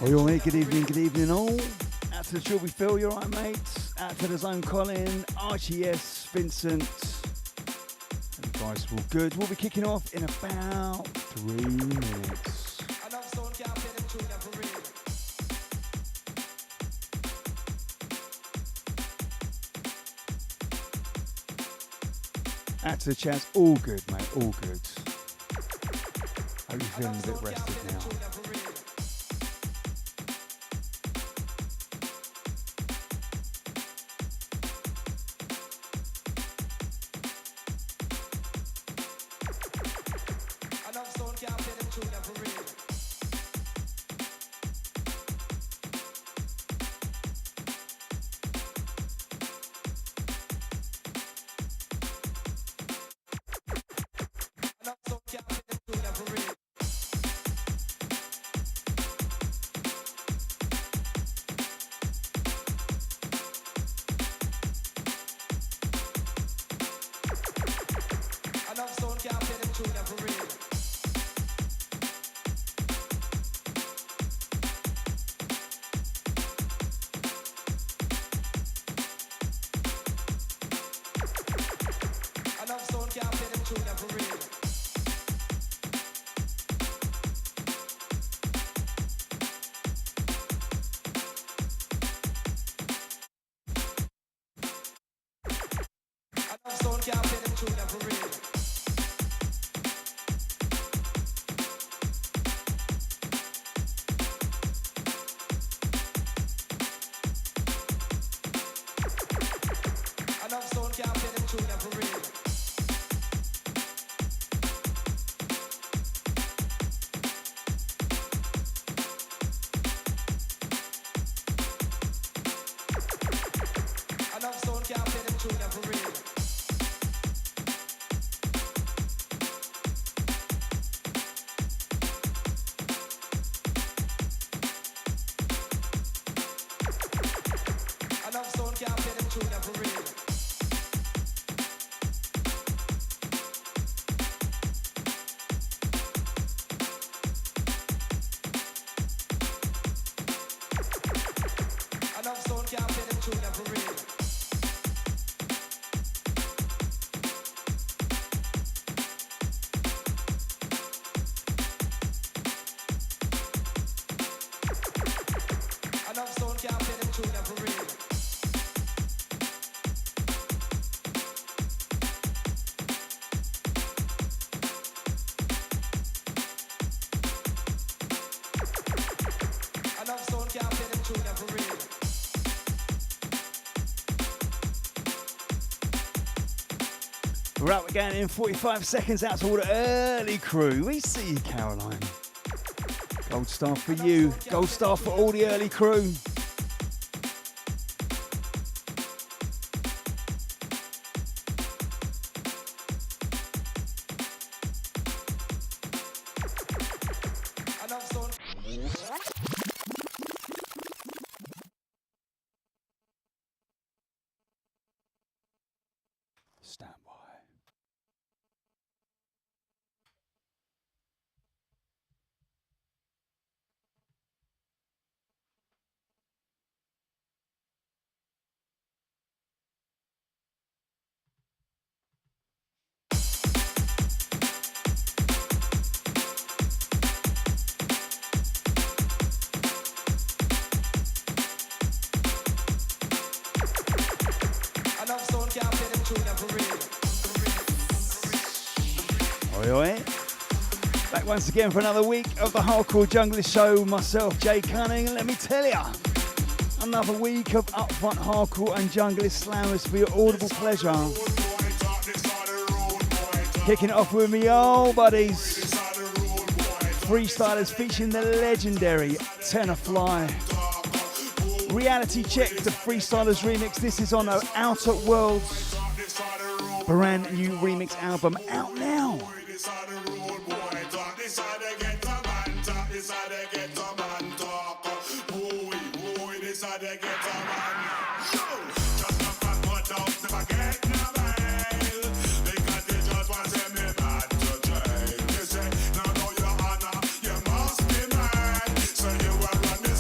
Well, you're here. Good evening all. Out to the Trilby Phil, you alright, mates? Out to the Zone Colin, Archie S, Vincent. Hope you guys are all good. We'll be kicking off in about 3 minutes. Out to the Chaz, all good, mate, all good. Hope you're feeling a bit rested now. We're up again in 45 seconds. Out to all the early crew. We see you, Caroline. Gold star for you. Gold star for all the early crew. Stand by. Back once again for another week of the Hardcore Junglist Show. Myself, Jay Cunning, and let me tell ya, another week of upfront hardcore and junglist slammers for your audible pleasure. Kicking it off with me old buddies, Freestylers featuring the legendary Tenor. Reality check, the Freestylers remix. This is on our Outer Worlds brand new remix album out now. Run this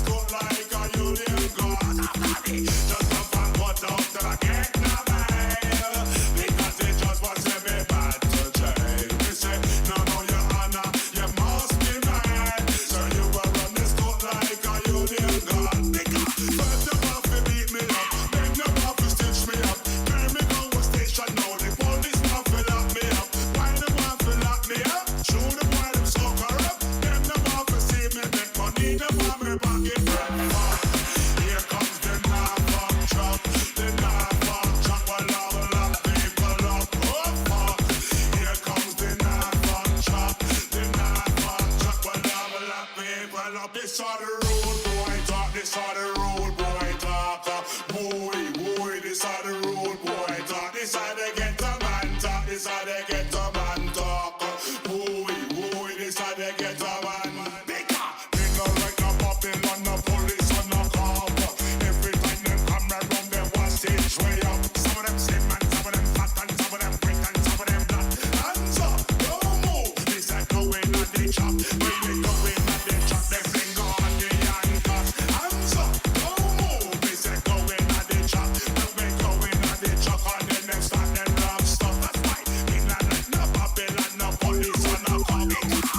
this how they get a man talk. Woo, this how they get a man. Bigger, bigger like a Babylon, no police and no cop. Every time them come around, they want stage way up. Some of them slim and some of them fat and some of them quick and some of them black. Hands up, don't move. This I go in at the chop. When we go in at the chop, they finger on the handcuffs. Hands up, don't move. This I go in at the chop. When we go in at the chop, and then them start them rob stuff. That's why in a like no Babylon, no police and no cop.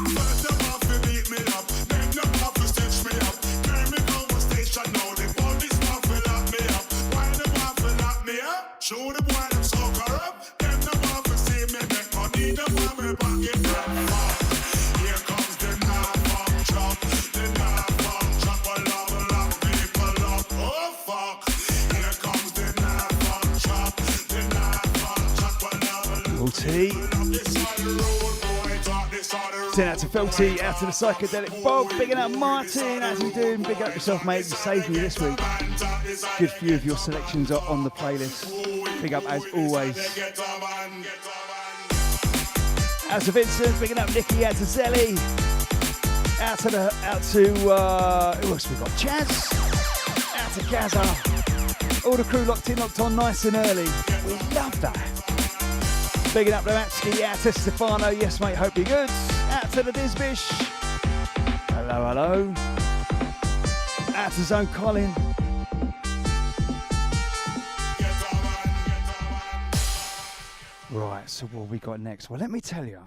First them off to beat me up, then them off to stitch me up. Carry me down the station now, the police want to lock me up. Why them want to lock me up? Show the boy them so corrupt. Them want to see me make money, them want me back in them fuck. Here comes the Kniteforce truck, the Kniteforce truck will lock people up. Oh fuck, here comes the Kniteforce truck, the Kniteforce truck will lock Multi. this on the road, boy, talk this on the road. Send out to Felty, out to the Psychedelic Bob, bigging up Martin, as you doing, big up yourself mate, you saved me this week. Good few of your selections are on the playlist. Big up as always. Out to Vincent, bigging up Nicky, out to Zelly. Out to who else we got? Chaz. Out to Gaza. All the crew locked in, locked on nice and early. We love that. Bigging up Lematsky, out to Stefano, yes mate, hope you're good. Out to the Dizbish. Hello, hello. Out to Zone Colin. Right, so what have we got next? Well, let me tell you.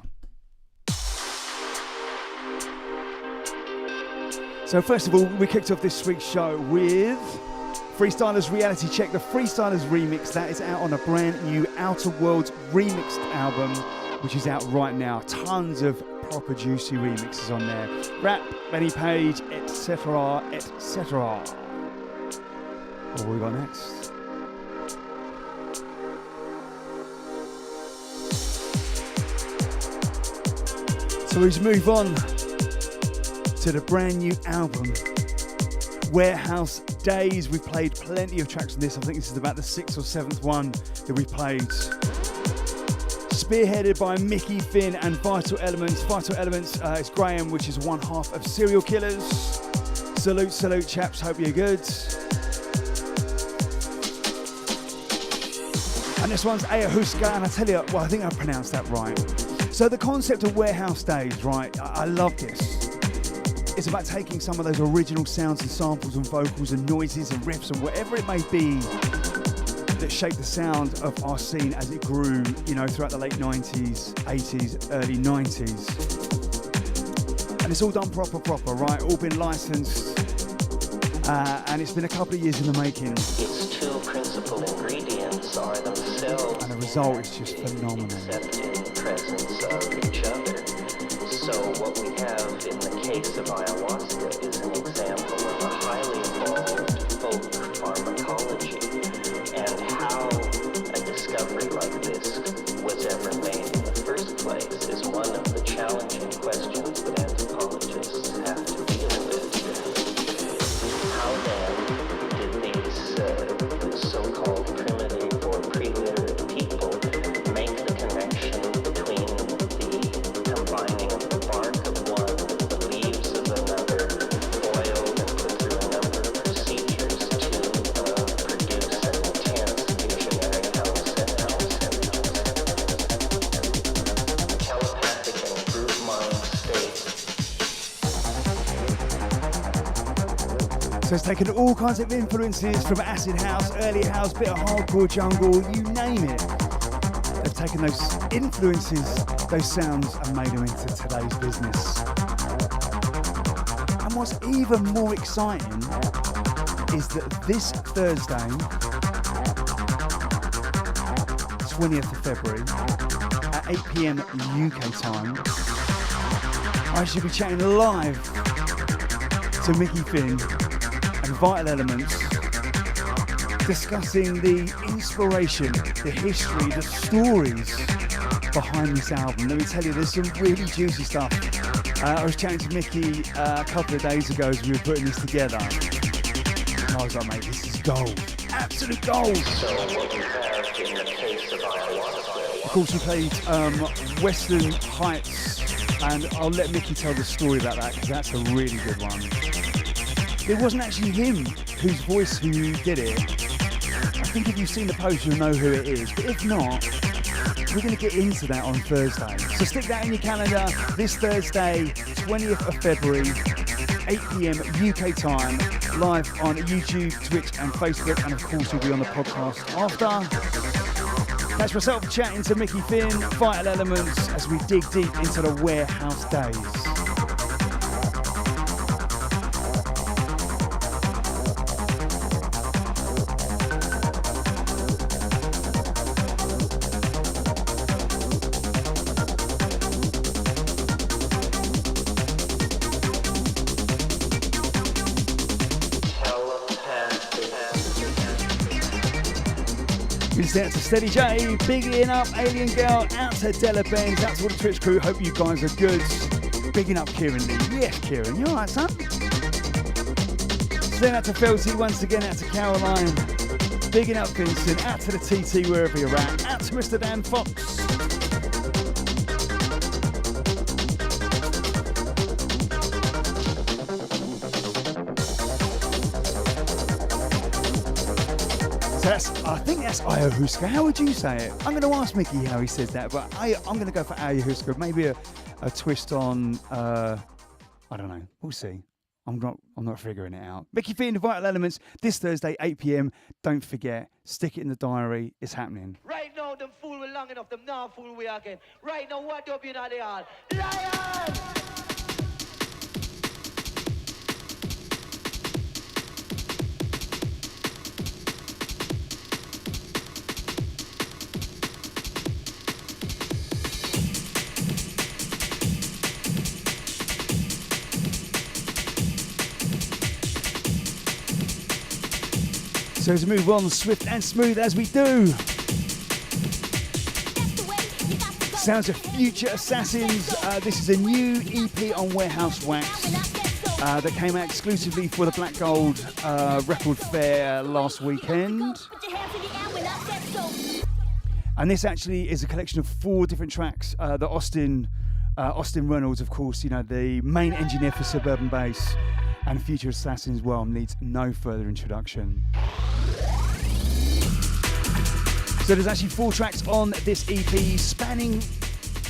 So first of all, we kicked off this week's show with Freestylers Reality Check, the Freestylers remix. That is out on a brand new Outer Worlds remixed album, which is out right now. Tons of proper juicy remixes on there. Rap, Benny Page, etc., etc. What have we got next? So we move on to the brand new album, Warehouse Days. We played plenty of tracks on this. I think this is about the 6th or 7th one that we played. Spearheaded by Micky, Finn and Vital Elements. Vital Elements is Graham, which is one half of Serial Killers. Salute chaps, hope you're good. And this one's Ayahuasca, and I tell you, well, I think I pronounced that right. So the concept of Warehouse Days, right, I love this. It's about taking some of those original sounds and samples and vocals and noises and riffs and whatever it may be that shaped the sound of our scene as it grew, you know, throughout the late 90s, 80s, early 90s. And it's all done proper, right? All been licensed. And it's been a couple of years in the making. Its two principal ingredients are themselves and the result is just phenomenal. Accepted presence of each other. So what we have in the case of ayahuasca is an example of a highly evolved folk pharmacology, and how a discovery like this was ever made in the first place is one of the challenging questions that anthropologists have to deal with. How then did these so-called primitive or pre-literate people make the connection between the combining of the bark of one with the leaves of another, boiled and put through a number of procedures to produce an intense visionary telepathic and group mind state. So it's taken all kinds of influences from acid house, early house, bit of hardcore jungle, you name it. They've taken those influences, those sounds, and made them into today's business. And what's even more exciting is that this Thursday, 20th of February, at 8 PM UK time, I should be chatting live to Micky, Finn and Vital Elements, discussing the inspiration, the history, the stories behind this album. Let me tell you, there's some really juicy stuff. I was chatting to Micky a couple of days ago as we were putting this together. And I was like, mate, this is gold. Absolute gold. So what we have in the case of ayahuasca course, we played Western Heights, and I'll let Micky tell the story about that because that's a really good one. It wasn't actually him whose voice who did it. I think if you've seen the post, you'll know who it is. But if not, we're going to get into that on Thursday. So stick that in your calendar. This Thursday, 20th of February, 8 p.m. UK time, live on YouTube, Twitch and Facebook, and of course we'll be on the podcast after. That's myself chatting to Micky Finn, Vital Elements, as we dig deep into the warehouse days. Out to Steady J, bigging up Alien Girl, out to Della Benz, out to all the Twitch crew, hope you guys are good. Bigging up Kieran Lee, yes Kieran, you alright son? Then out to Felty, once again out to Caroline, bigging up Vincent, out to the TT wherever you're at, out to Mr. Dan Fox. I think that's Ayahuasca. How would you say it? I'm going to ask Micky how he says that, but I'm going to go for Ayahuasca. Maybe a twist on, I don't know. We'll see. I'm not figuring it out. Micky Finn, Vital Elements, this Thursday, 8 p.m. Don't forget, stick it in the diary. It's happening. Right now, them fool we long enough. Them not fool we again. Right now, what up you know they are? Lions! So as we move on, swift and smooth as we do. Sounds of Phuture Assassins. This is a new EP on Warehouse Wax that came out exclusively for the Black Gold Record Fair last weekend. And this actually is a collection of 4 different tracks that Austin Reynolds, of course, you know, the main engineer for Suburban Bass, and Phuture Assassins, well, needs no further introduction. So there's actually 4 tracks on this EP spanning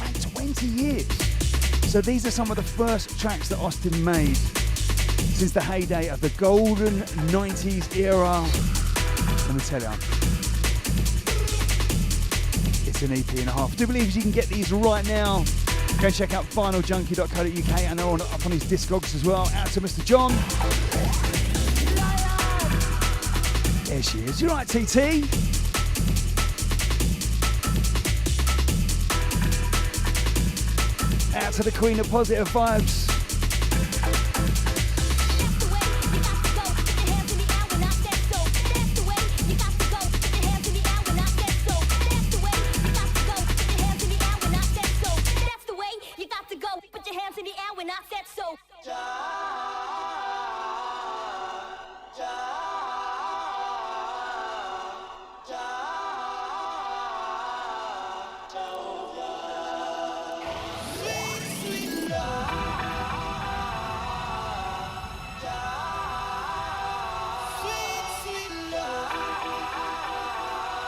like 20 years. So these are some of the first tracks that Austin made since the heyday of the golden 90s era. Let me tell you, it's an EP and a half. I do believe you can get these right now. Go and check out vinyljunkie.co.uk, and they're up on his Discogs as well. Out to Mr. John. There she is. You right, TT? Out to the Queen of Positive Vibes.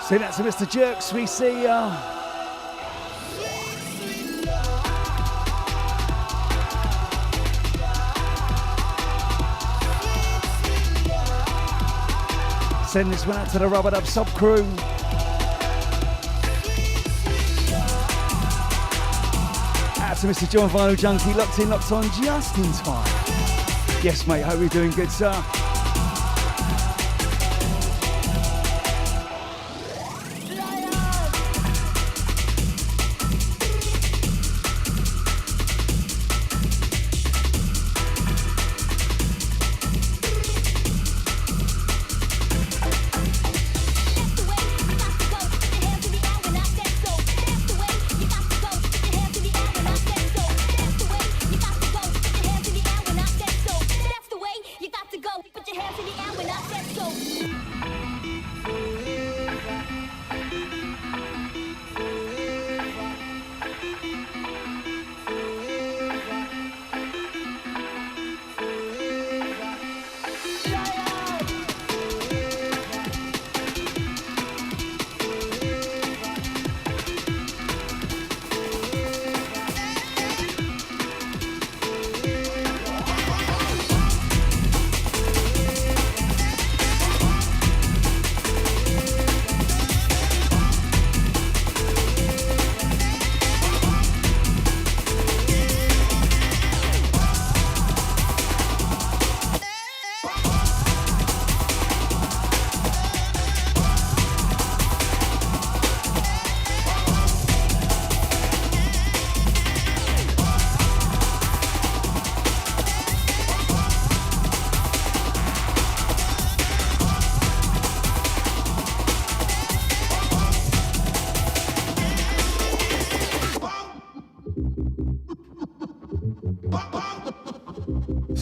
Say that to Mr. Jerks, we see ya. Send this one out to the Rubber Dub sub crew. Out to Mr. John Vinyl Junkie, locked in, locked on, just in time. Yes, mate, hope you're doing good, sir. Put your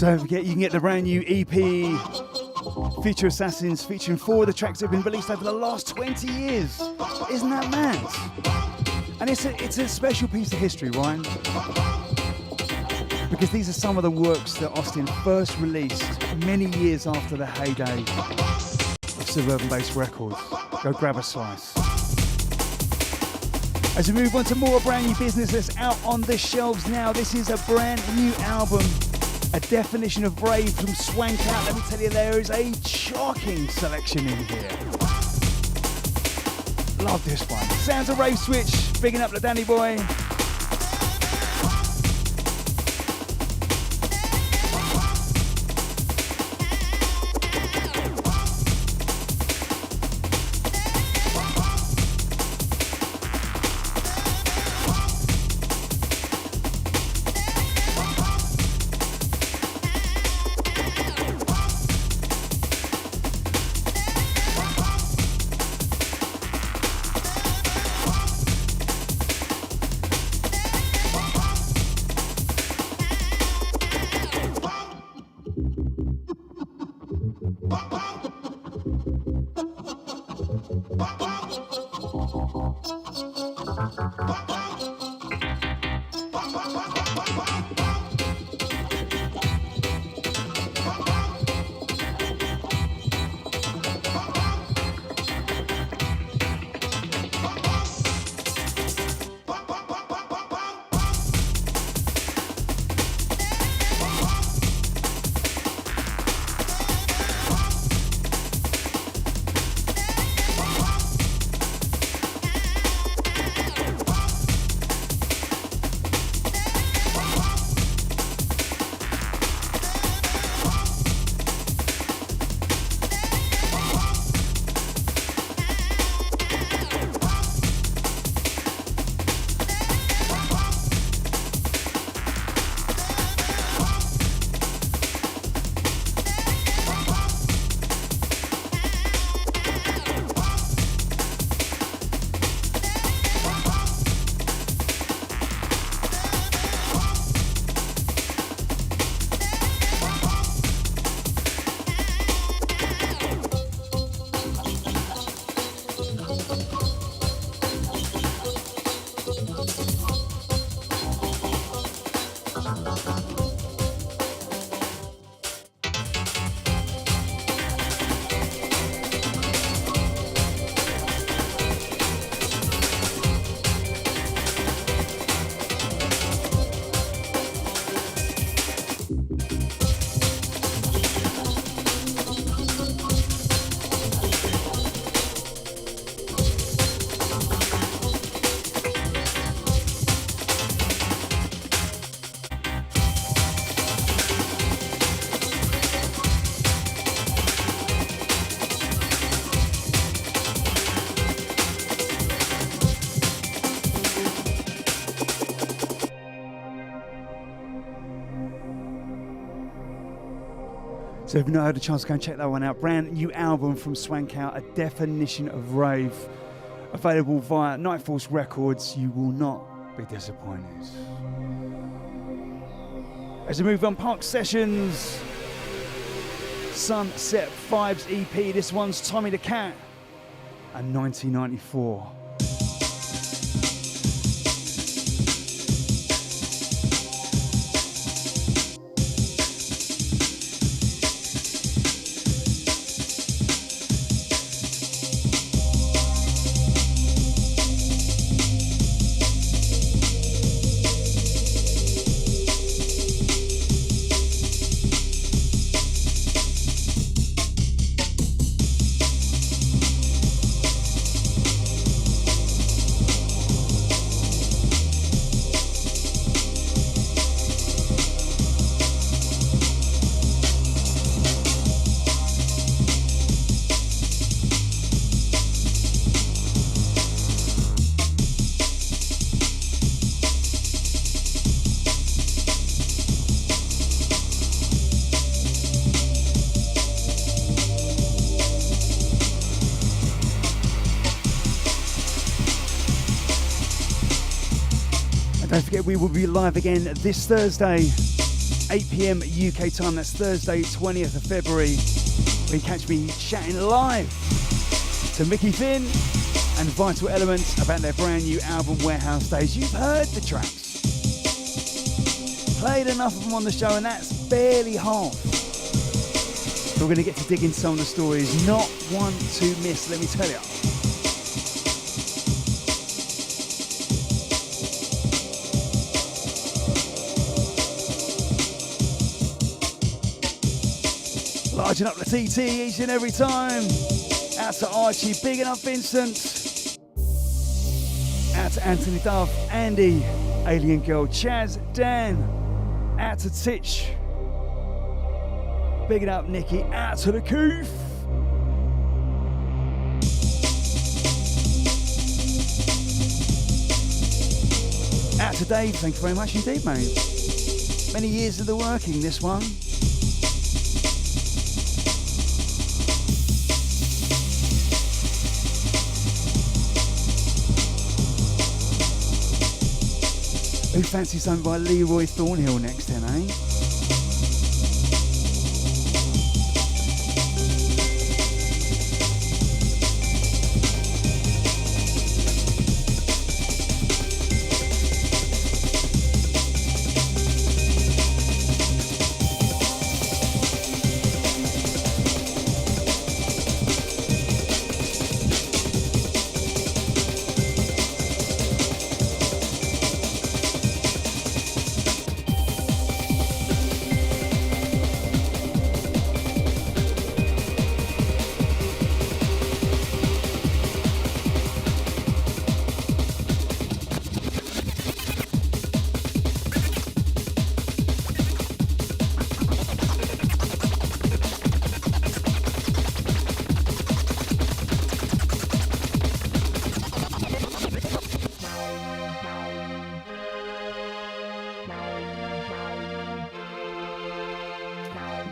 So don't forget, you can get the brand new EP, Future Assassins, featuring 4 of the tracks that have been released over the last 20 years. Isn't that mad? And it's a special piece of history, right? Because these are some of the works that Austin first released many years after the heyday of suburban based records. Go grab a slice. As we move on to more brand new business that's out on the shelves now, this is a brand new album, a definition of Rave from Swankout. Let me tell you, there is a shocking selection in here. Love this one. Sounds of Rave Switch, bigging up the Danny boy. So if you've not had a chance to go and check that one out, brand new album from Swankout, a definition of Rave, available via Kniteforce Records. You will not be disappointed. As we move on, Park Sessions, Sunset Vibes EP. This one's Tommy the Cat and 1994. Don't forget, we will be live again this Thursday 8 p.m. UK time. That's Thursday, 20th of February. Where you catch me chatting live to Micky Finn and Vital Elements about their brand new album, Warehouse Days. You've heard the tracks. Played enough of them on the show, and that's barely half. So we're going to get to dig into some of the stories. Not one to miss, let me tell you. Larging up the TT each and every time. Out to Archie, bigging up Vincent. Out to Anthony Duff, Andy, Alien Girl, Chaz, Dan. Out to Titch. Bigging up Nikki. Out to the Coof. Out to Dave, thank you very much indeed, mate. Many years of the working, this one. Who fancies something by Leeroy Thornhill next then, eh?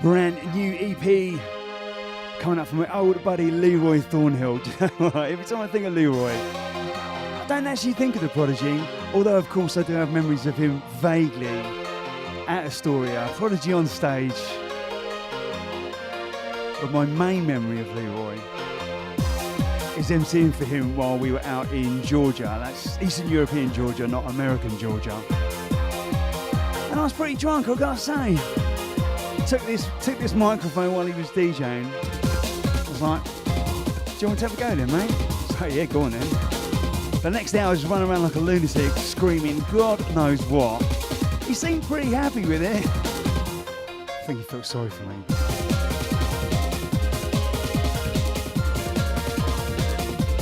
Brand new EP coming up from my old buddy Leeroy Thornhill. Every time I think of Leeroy, I don't actually think of the Prodigy, although of course I do have memories of him vaguely at Astoria, Prodigy on stage. But my main memory of Leeroy is emceeing for him while we were out in Georgia. That's Eastern European Georgia, not American Georgia. And I was pretty drunk, I've got to say. Took this microphone while he was DJing. I was like, do you want to have a go then, mate? So yeah, go on then. The next hour I was running around like a lunatic, screaming God knows what. He seemed pretty happy with it. I think he felt sorry for me.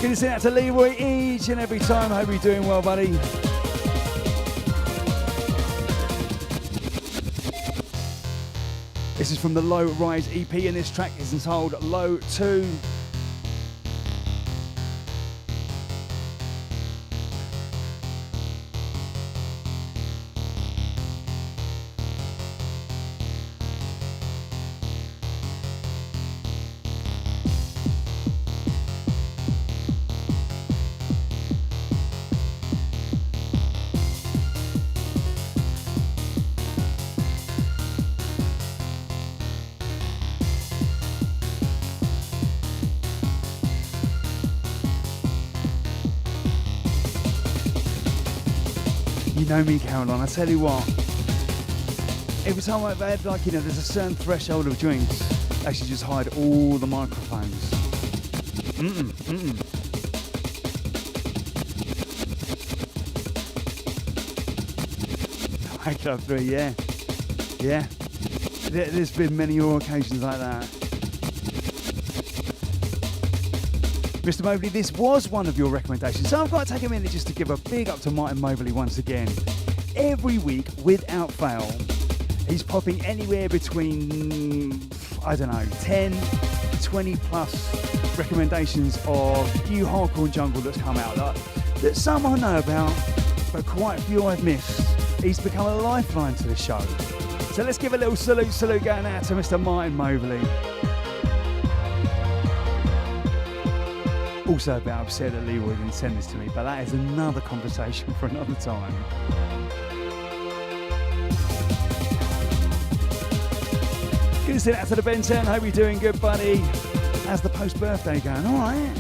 Gonna send out to Leeroy each and every time. I hope you're doing well, buddy. This is from the Lowrise EP, and this track is entitled Low 2. You know me, Caroline, I tell you what, every time I've had, like, you know, there's a certain threshold of drinks, I should just hide all the microphones. High Club 3, yeah. Yeah. There's been many more occasions like that. Mr. Mobley, this was one of your recommendations, so I've got to take a minute just to give a big up to Martin Mobley once again. Every week, without fail, he's popping anywhere between, I don't know, 10, 20 plus recommendations of new hardcore and jungle that's come out that some I know about, but quite a few I've missed. He's become a lifeline to the show. So let's give a little salute going out to Mr. Martin Mobley. Also a bit upset that Leeroy didn't send this to me, but that is another conversation for another time. Good to see that to the Ben 10. Hope you're doing good, buddy. How's the post-birthday going? All right.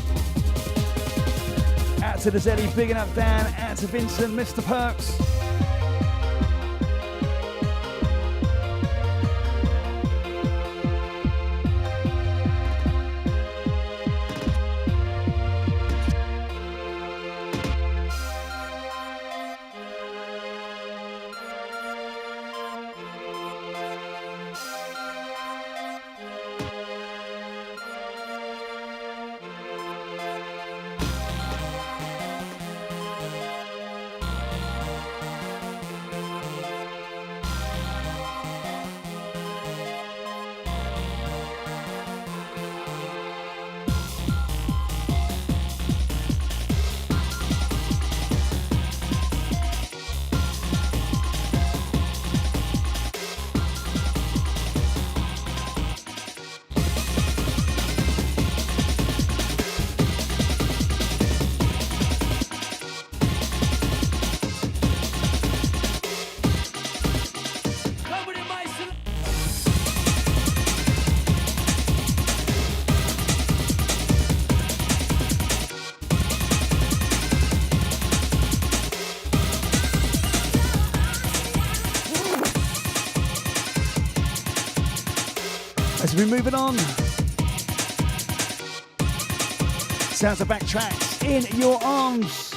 Out to the Zeddy, bigging up Dan. Out to Vincent, Mr. Perks. We're moving on. Sounds of Baktrax, In Your Arms.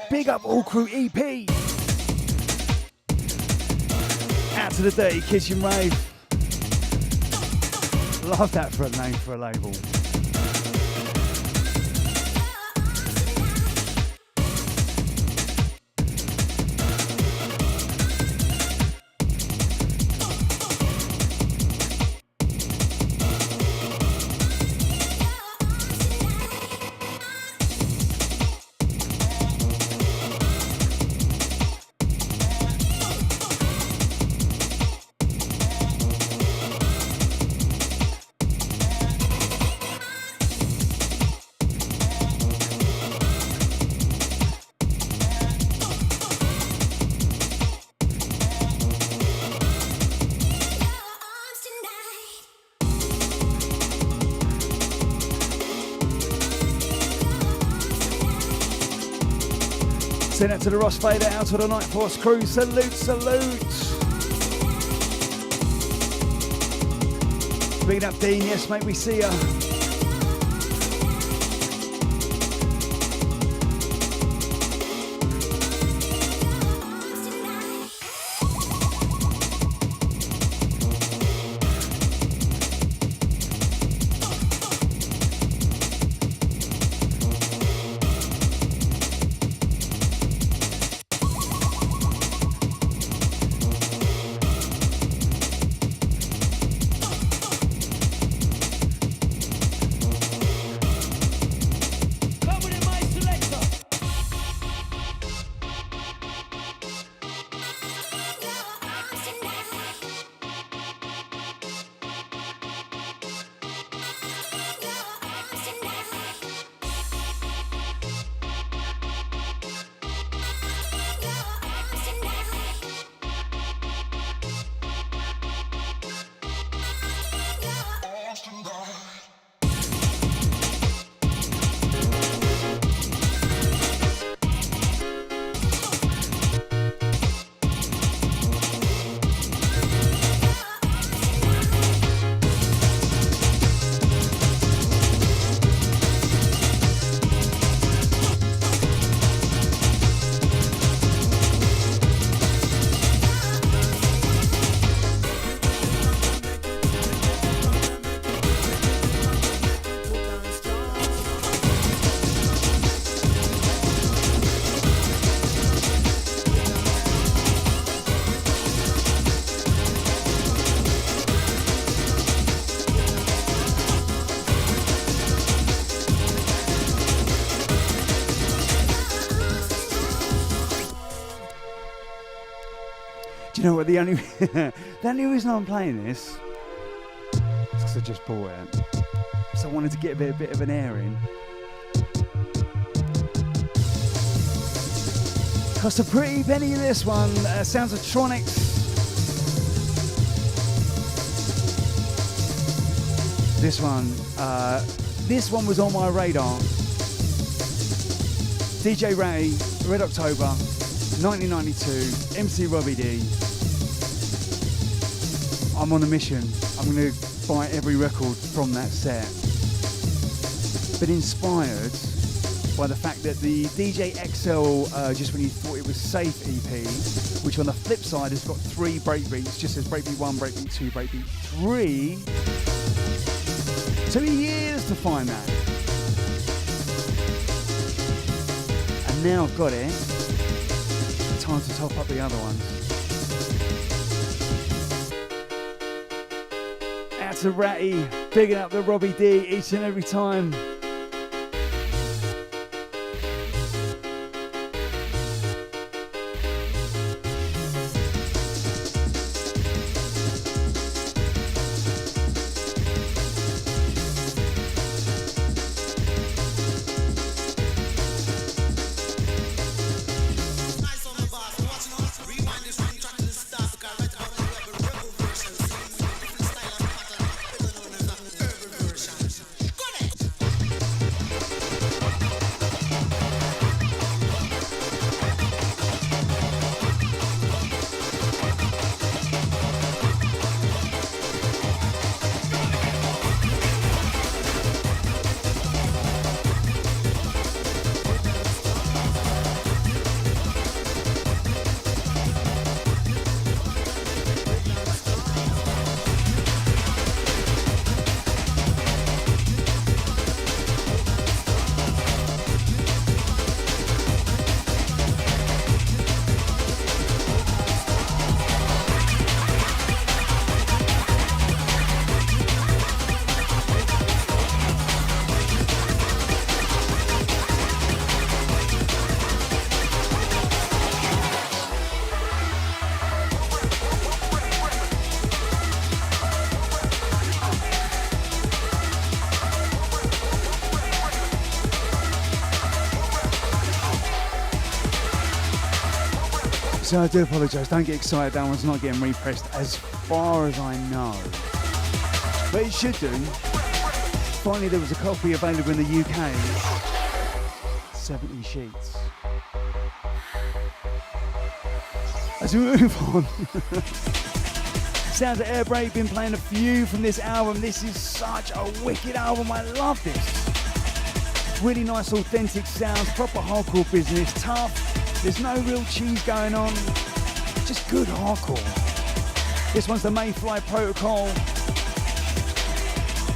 Big up All Crew EP. Out to the Dirty Kitchen Rave. Love that for a name for a label. Send it to the Ross Fader, out to the Kniteforce crew. Salute, salute. Speaking up, Dean. Yes, mate, we see ya. You know what, the only reason I'm playing this is because I just bought it. So I wanted to get a bit of an airing. Cost a pretty penny this one. Sounds of Tronics. This one was on my radar. DJ Ray, Red October, 1992, MC Robbie D. I'm on a mission. I'm going to buy every record from that set. But inspired by the fact that the DJ XL, just when you thought it was safe EP, which on the flip side has got 3 breakbeats, just says breakbeat 1, breakbeat 2, breakbeat 3. Took me years to find that. And now I've got it. Time to top up the other ones. Out to Ratty, bigging up the Robbie D each and every time. So I do apologise, don't get excited, that one's not getting repressed as far as I know. But it should do. Finally there was a copy available in the UK. 70 sheets. As we move on. Sounds of Air Brake, been playing a few from this album. This is such a wicked album, I love this. Really nice authentic sounds, proper hardcore business, tough. There's no real cheese going on, just good hardcore. This one's the Mayfly Protocol,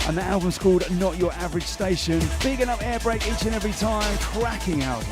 and the album's called Not Your Average Station. Bigging up Air Brake each and every time, cracking album.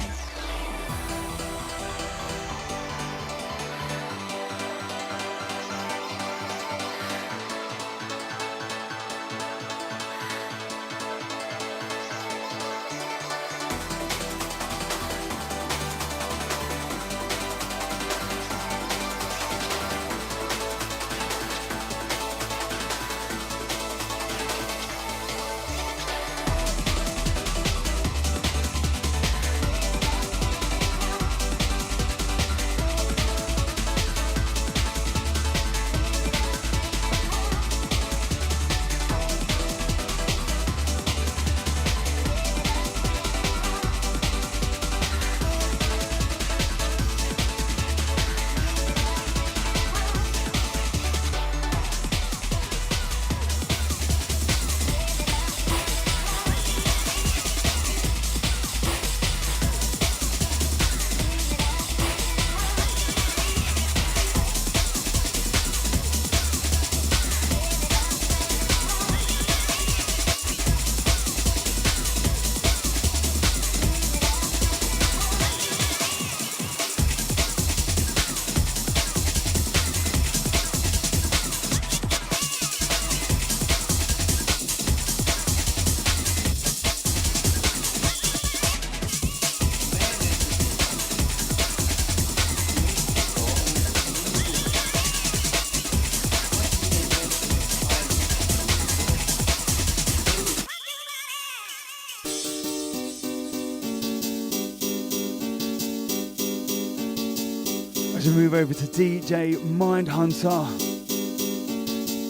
As we move over to DJ Mindhunter,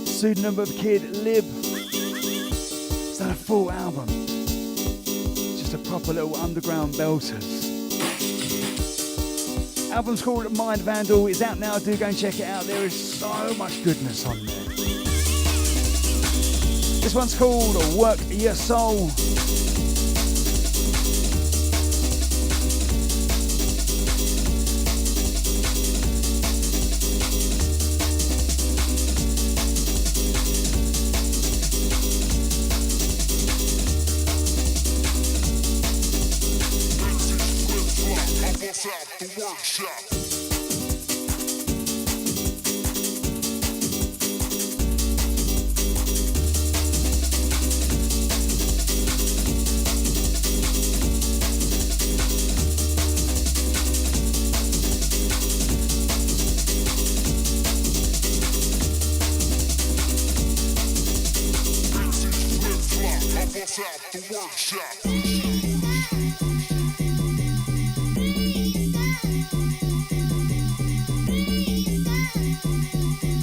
pseudonym of Kid Lib. full album. Just a proper little underground belters. Album's called Mind Vandal. It's out now. Do go and check it out. There is so much goodness on there. This one's called Work Your Soul.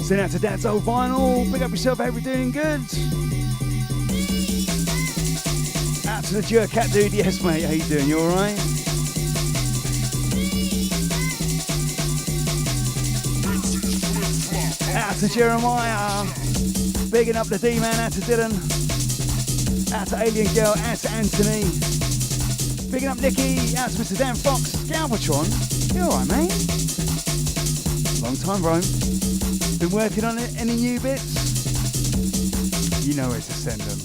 Send out to Dad's Old Vinyl. Pick up yourself, hope you're doing good. Out to the Jerkat dude. Yes, mate. How you doing? You alright? Out to Jeremiah. Bigging up the D-Man. Out to Dylan. Out to Alien Girl. Out to Anthony. Bigging up Nicky. Out to Mr. Dan Fox. Galvatron. You alright, mate? Long time, bro. Been working on it? Any new bits? You know where to send them.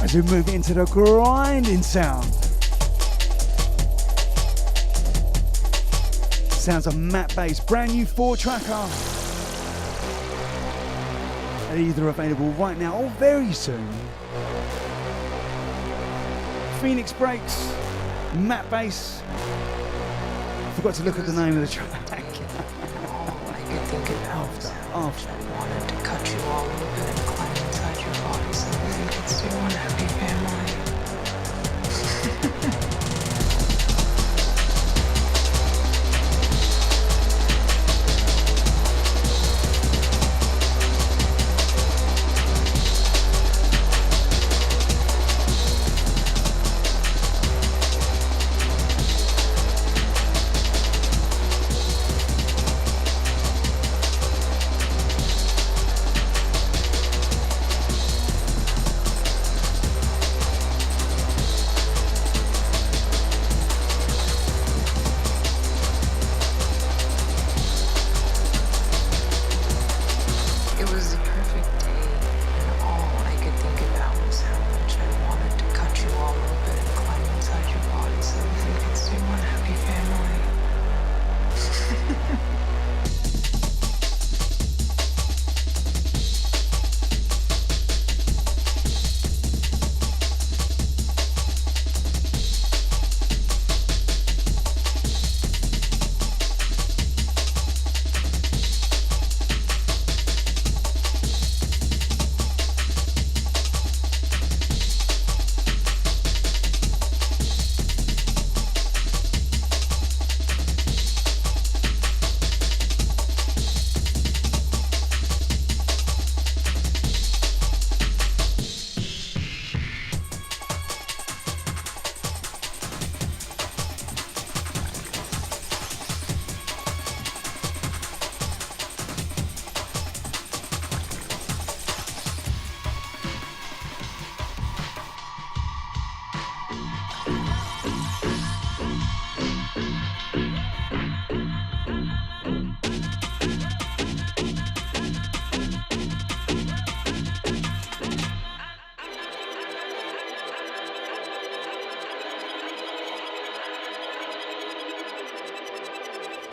As we move into the grinding sound. Sounds of matte bass, brand new 4-tracker. Either available right now or very soon. Phoenix Breaks, matte bass. Forgot to look at the name of the track. After. I wanted to cut you all open and climb inside your body so that we could stay one happy family.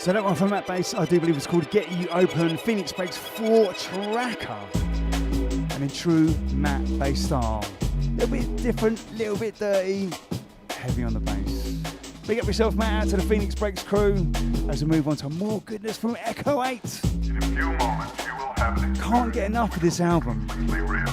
So that one from Matt Bass, I do believe it's called Get You Open, Phoenix Breaks 4-tracker. And in true Matt Bass style. A little bit different, little bit dirty, heavy on the bass. Big up yourself, Matt, out to the Phoenix Breaks crew as we move on to more goodness from Echo 8. In a few moments, you will have an Can't get enough of this album. real.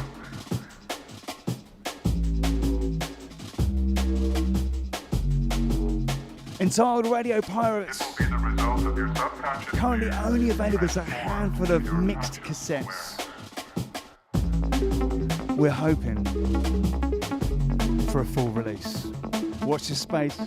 Entitled Radio Pirates. This will be the result of your subconscious. Currently only available as a handful of mixed cassettes. We're hoping for a full release. Watch this space.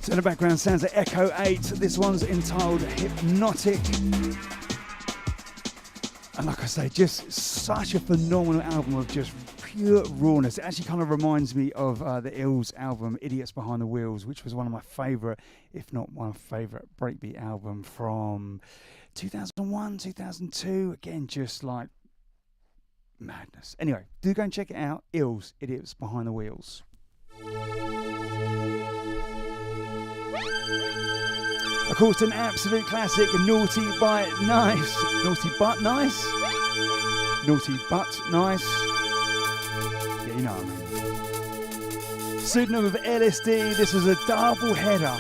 In the background sounds like Echo 8. This one's entitled Hypnotic. And like I say, just such a phenomenal album of just pure rawness. It actually kind of reminds me of the Ills album, Idiots Behind the Wheels, which was one of my favourite, if not my favourite, breakbeat album from 2001, 2002. Again, just like madness. Anyway, do go and check it out. Ills, Idiots Behind the Wheels. Of course, an absolute classic, Naughty But Nice. Naughty But Nice? Naughty But Nice. Yeah, you know what I mean. Pseudonym of LSD, this was a double header.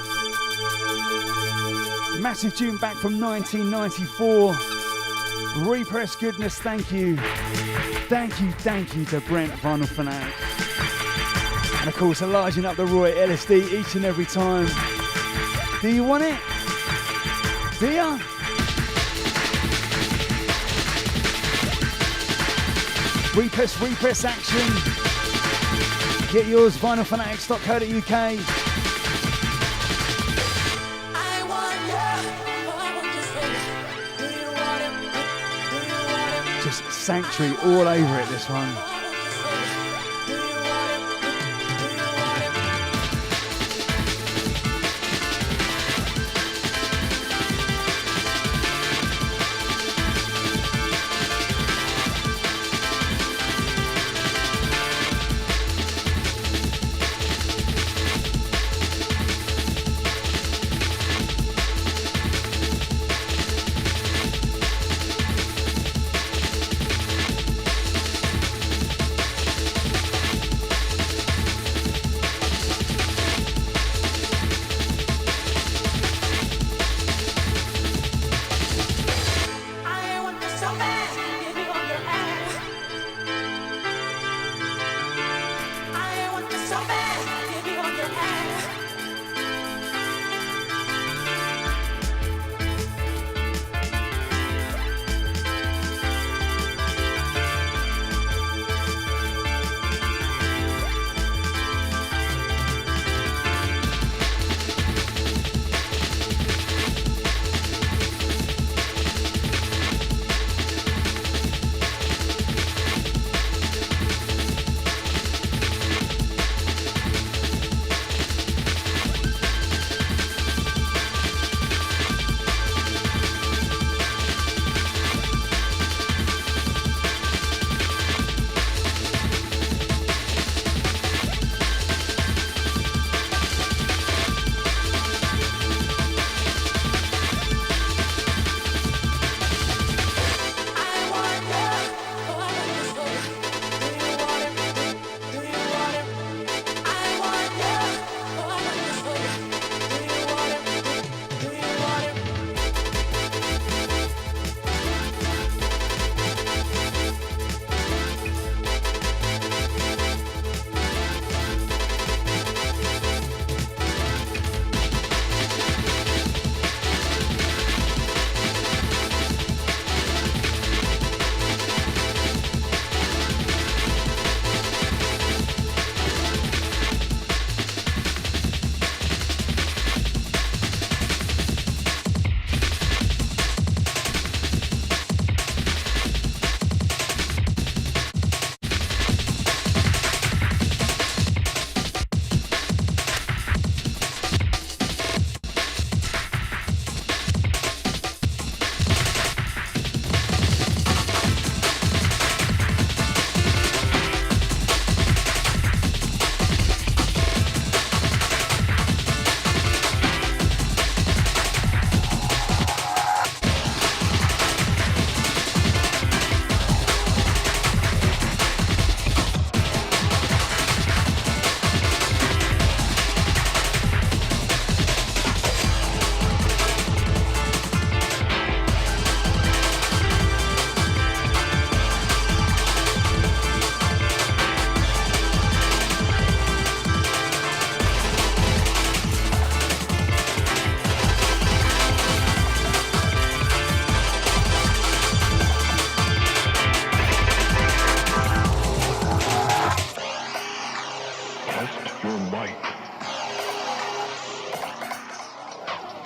Massive tune back from 1994. Repress goodness, thank you. Thank you to Brent Vinyl Fanatic. And of course, enlarging up the Roy LSD each and every time. Do you want it? Do ya? Repress action. Get yours, vinylfanatics.co.uk. Just sanctuary all over it, this one.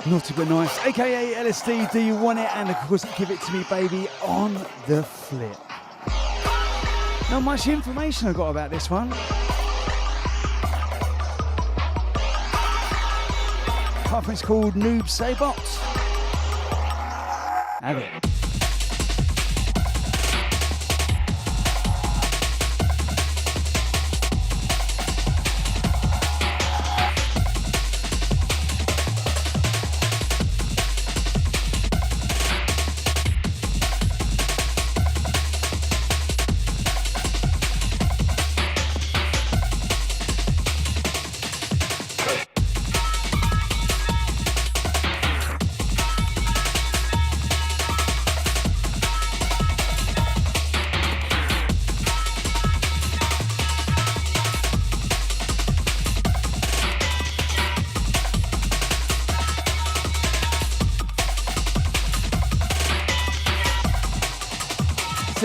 Naughty but nice, aka LSD, do you want it? And of course, give it to me, baby, on the flip. Not much information I got about this one. I think it's called Noob Saybot. Have it.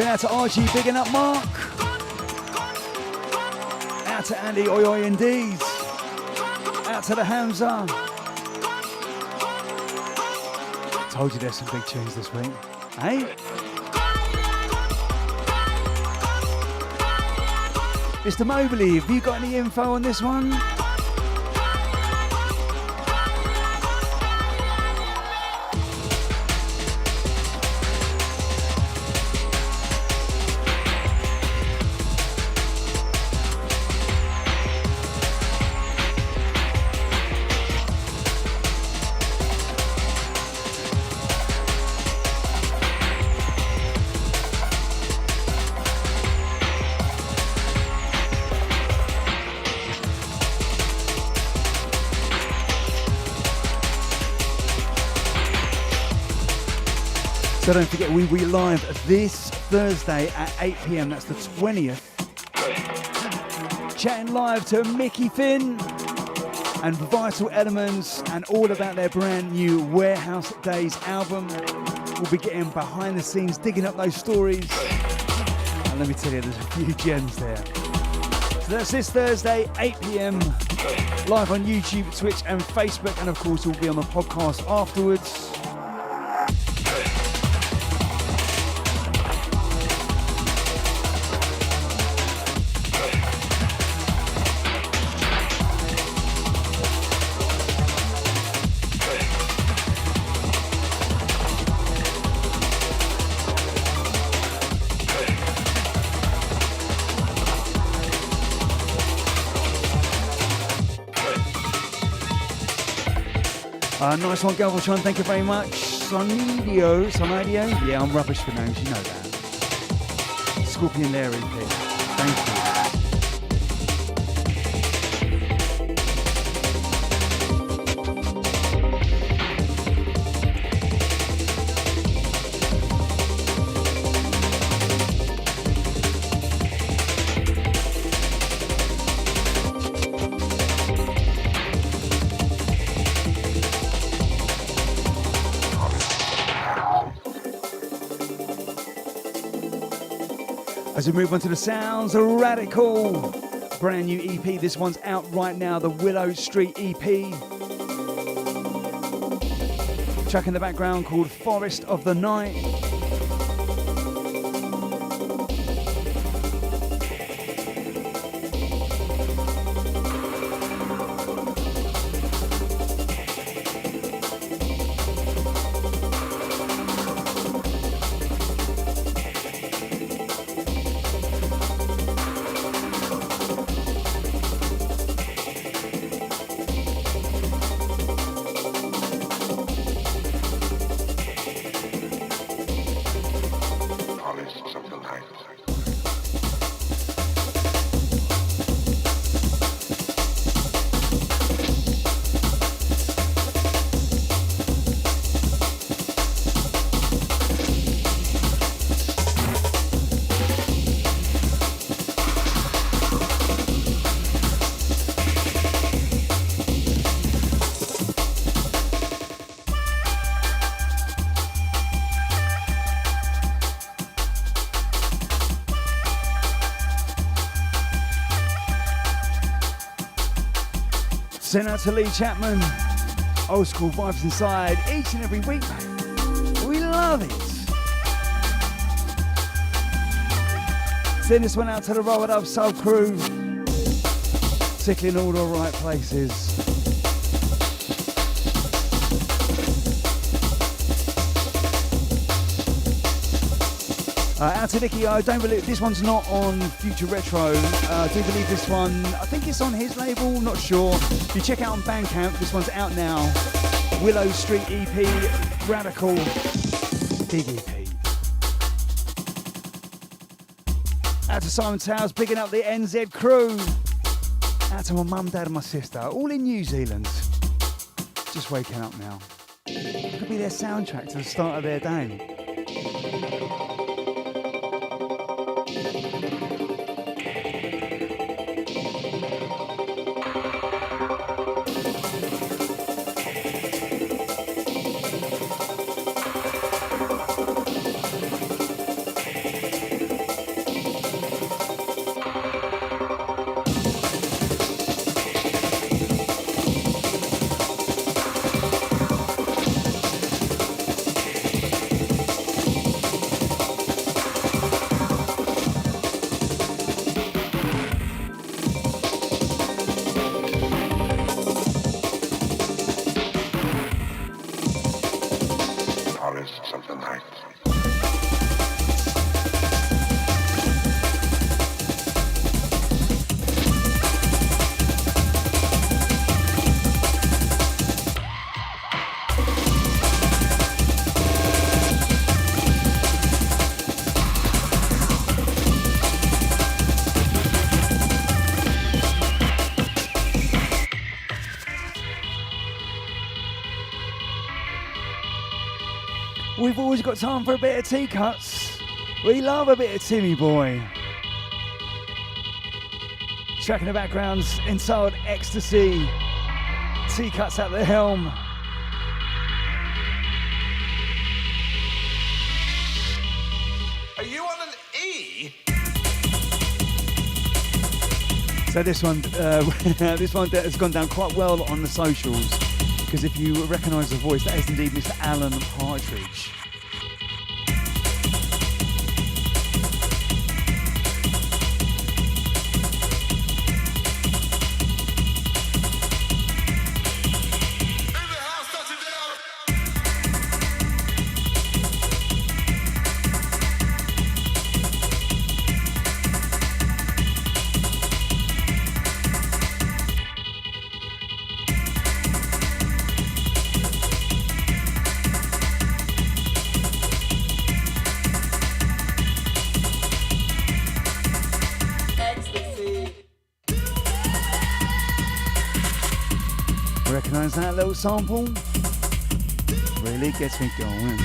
Out to RG, bigging up Mark. Out to Andy, oi oi indeed. Out to the Hamza. Told you there's some big tunes this week. Hey? Mr. Mobley, have you got any info on this one? So don't forget, we will be live this Thursday at 8 PM, that's the 20th. Chatting live to Micky Finn and Vital Elements and all about their brand new Warehouse Days album. We'll be getting behind the scenes, digging up those stories. And let me tell you, there's a few gems there. So that's this Thursday, 8 PM, live on YouTube, Twitch and Facebook. And of course, we'll be on the podcast afterwards. Nice one, Galvatron, thank you very much. Sonidio? Yeah, I'm rubbish for names, you know that. Scorpion Larry, thank you. As we move on to the sounds, Radical, brand new EP. This one's out right now, the Willow Street EP. Track in the background called Forest of the Night. Send out to Lee Chapman. Old school vibes inside each and every week, mate. We love it. Send this one out to the Roll It Up Soul crew. Tickling all the right places. Out to Nicky, I don't believe this one's not on Phuture Retro. I do believe this one, I think it's on his label, not sure. If you check out on Bandcamp, this one's out now. Willow Street EP, Radical, big EP. Out to Simon Towers, bigging up the NZ crew. Out to my mum, dad and my sister, all in New Zealand. Just waking up now. Could be their soundtrack to the start of their day. We've always got time for a bit of T-Cuts. We love a bit of Timmy Boy. Track in the background's entitled Ecstasy. T-Cuts at the helm. Are you on an E? So this one has gone down quite well on the socials, because if you recognise the voice, that is indeed Mr. Alan Partridge. Recognise that little sample? Really gets me going.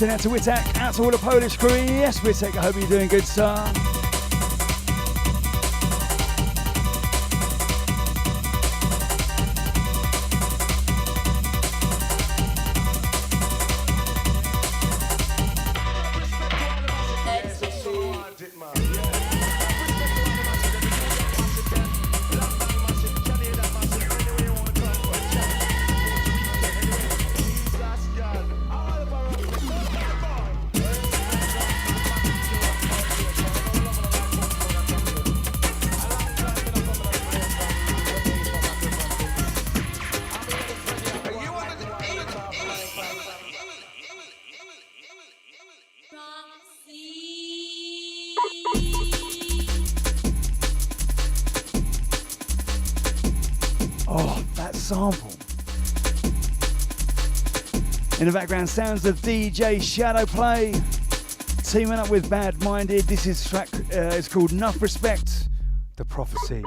Out to Witek, out to all the Polish crew. Yes, Witek, I hope you're doing good, sir. Oh, that sample. In the background, sounds of DJ Shadow Play, teaming up with Bad Minded. This is track, it's called Enough Respect, The Prophecy.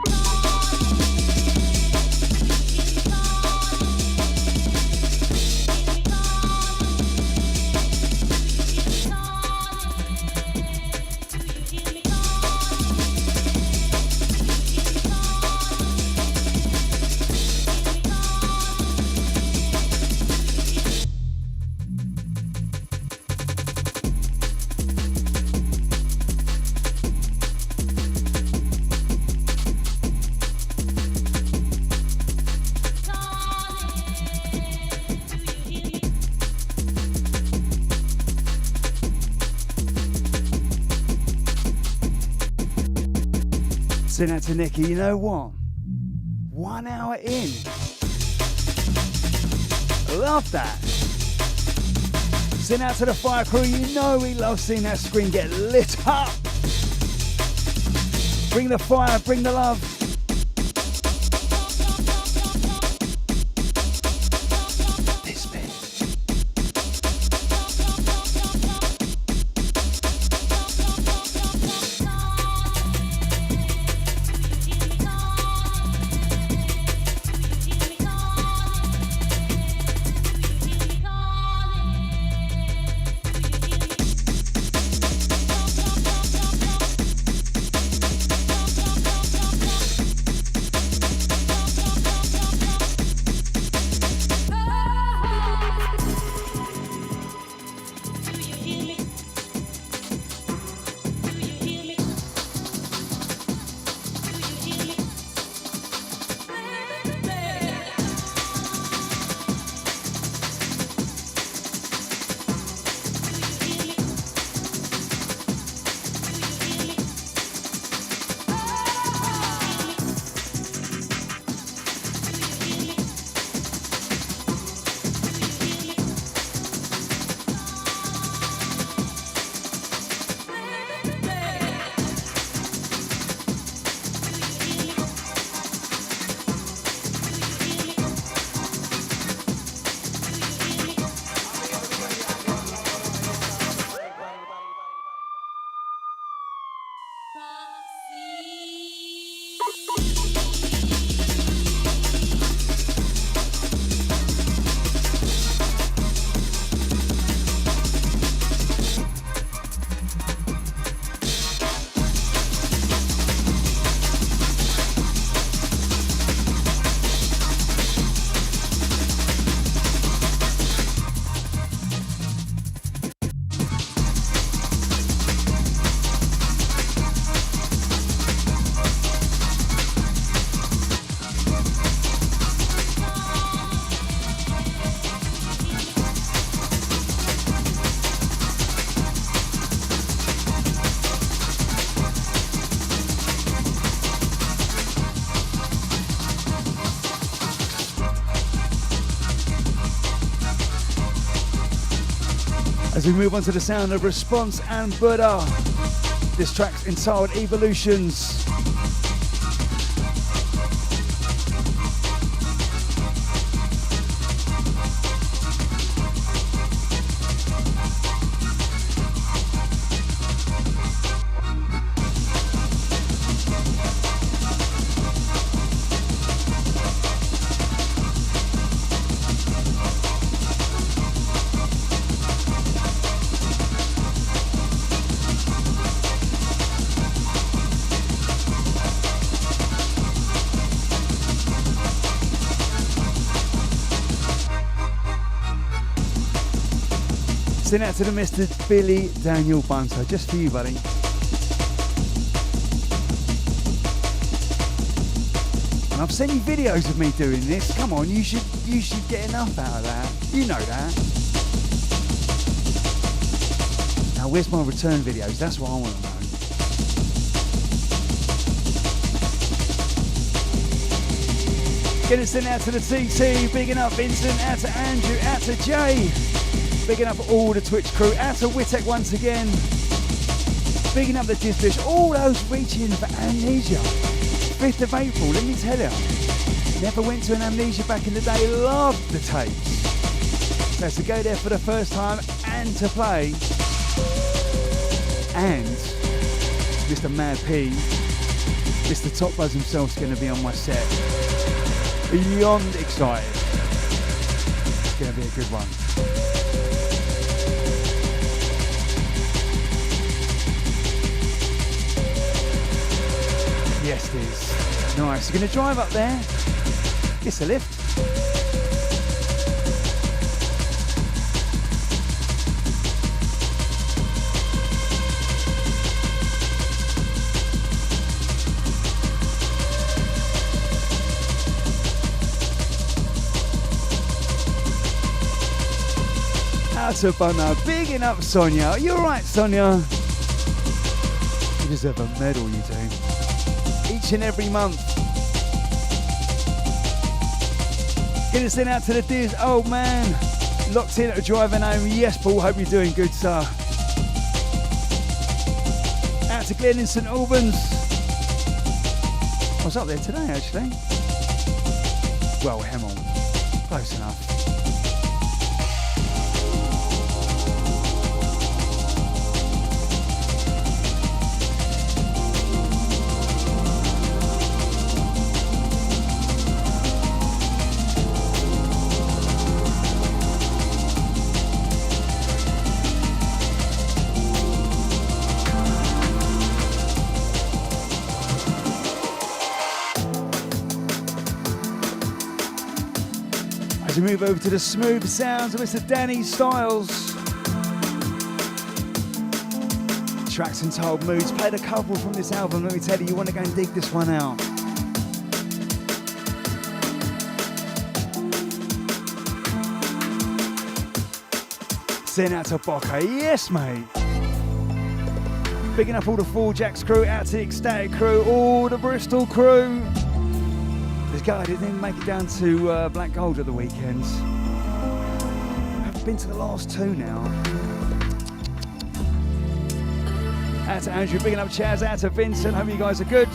Send out to Nicky, you know what? 1 hour in. Love that. Send out to the fire crew, you know we love seeing that screen get lit up. Bring the fire, bring the love. This bit. As we move on to the sound of Response and Buddha. This track's entitled Evolutions. Send out to the Mr. Billy Daniel Bunter, just for you, buddy. And I've sent you videos of me doing this. Come on, you should get enough out of that. You know that. Now, where's my return videos? That's what I want to know. Get it sent out to the TT, bigging up Vincent, out to Andrew, out to Jay. Bigging up all the Twitch crew, out to Witek once again. Bigging up the Jizbish, all those reaching for Amnesia. 5th of April, let me tell you. Never went to an Amnesia back in the day, loved the tapes. So to go there for the first time and to play. And Mr. Mad P, Mr. Top Buzz himself is going to be on my set. Beyond excited. It's going to be a good one. Yes, it is. Nice. You're going to drive up there. It's a lift. Out of Bunna, bigging up Sonia. You're right, Sonia. You deserve a medal, you do. Each and every month. Gonna send out to the Diz, old man. Locked in at driving home. Yes, Paul, hope you're doing good, sir. Out to Glenn in St Albans. I was up there today, actually. Well, Hemel. Close enough. We move over to the smooth sounds of Mr. Danny Styles. Tracks and Told Moods. Played a couple from this album. Let me tell you, you want to go and dig this one out. Send out to Boca. Yes, mate. Bigging up all the Full Jacks crew, out to the Ecstatic crew, all the Bristol crew. This guy didn't make it down to Black Gold at the weekends. I've been to the last two now. Out to Andrew, bigging up Chaz, out to Vincent, hope you guys are good.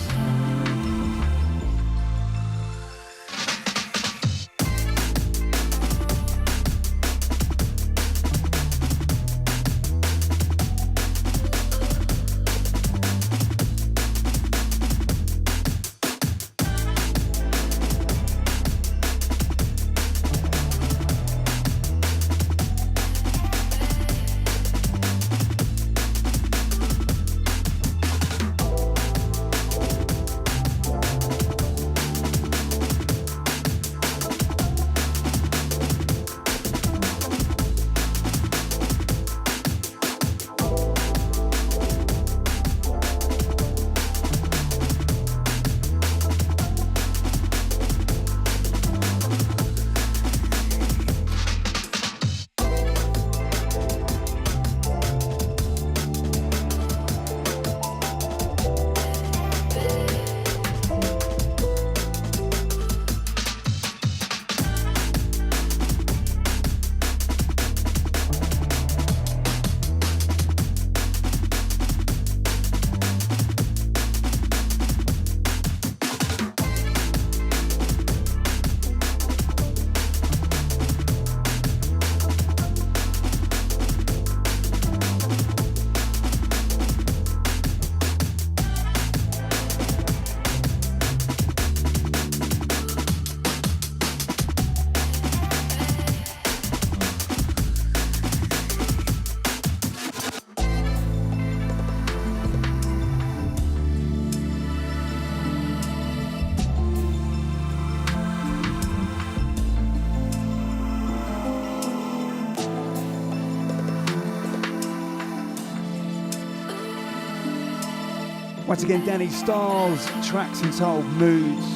Once again, Danny Styles, Tracks and Told Moods.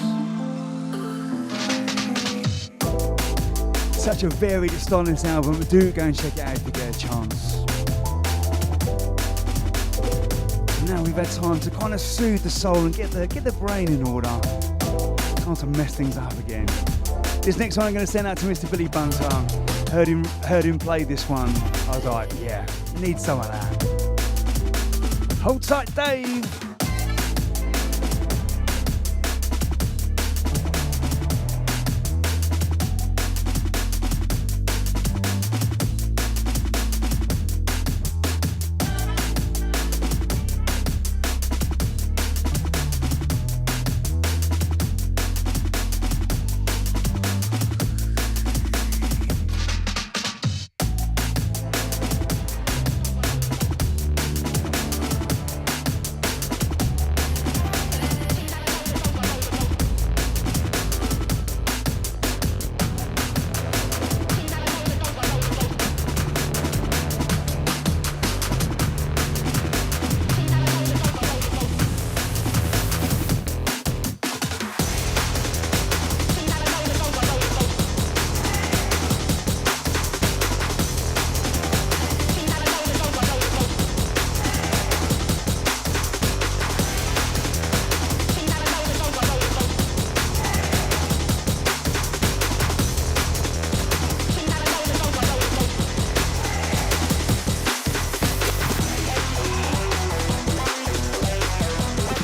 Such a varied, stylish album. Do go and check it out if you get a chance. Now we've had time to kind of soothe the soul and get the brain in order. Time to mess things up again. This next one I'm going to send out to Mr. Billy Bunter. Heard him play this one. I was like, yeah, need some of that. Hold tight, Dave.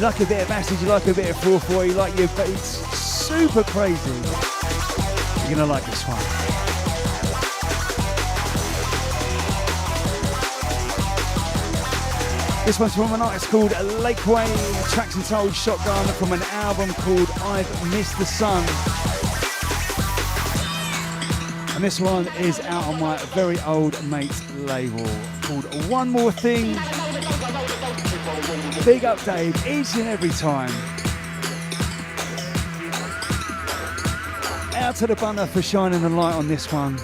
You like a bit of acid, you like a bit of 4/4, you like your beats super crazy. You're gonna like this one. This one's from an artist called Lakeway, tracks entitled Shotgun, from an album called I've Missed the Sun. And this one is out on my very old mate's label called One More Thing. Big up Dave, each and every time. Out to the bunter for shining the light on this one.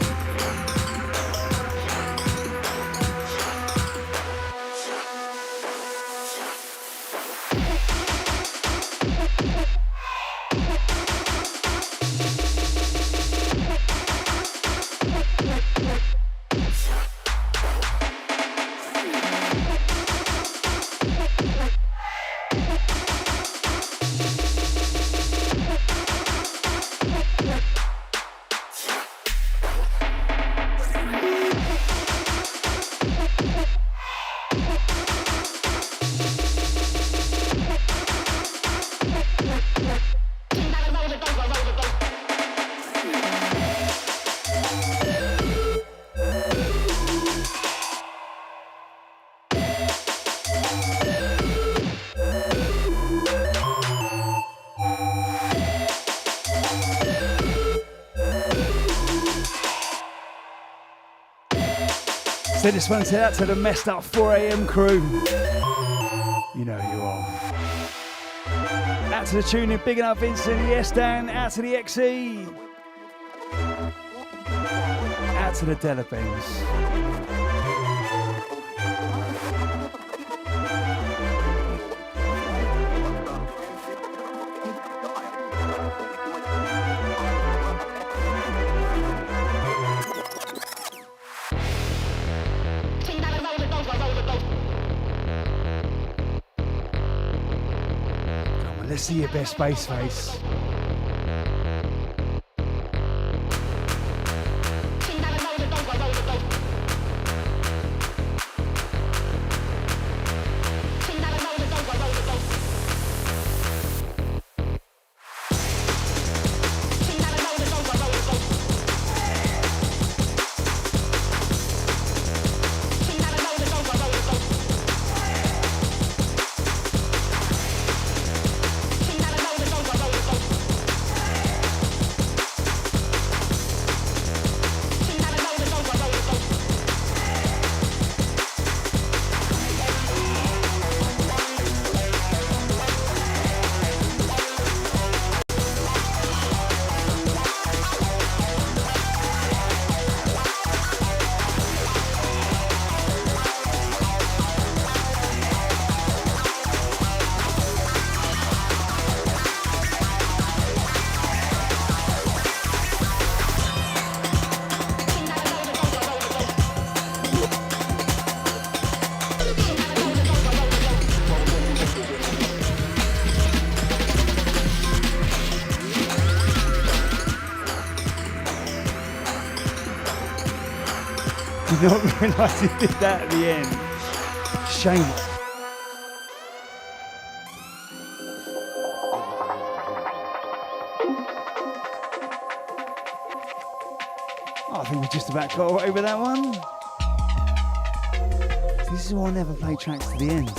So this one's out to the messed up 4 AM crew. You know who you are. Out to the tuning, big up Vincent, yes Dan, out to the XE. Out to the Delabins. Let's see your best bass face. Did not realise he did that at the end. Shame. Oh, I think we just about got away with that one. This is why I never play tracks to the end.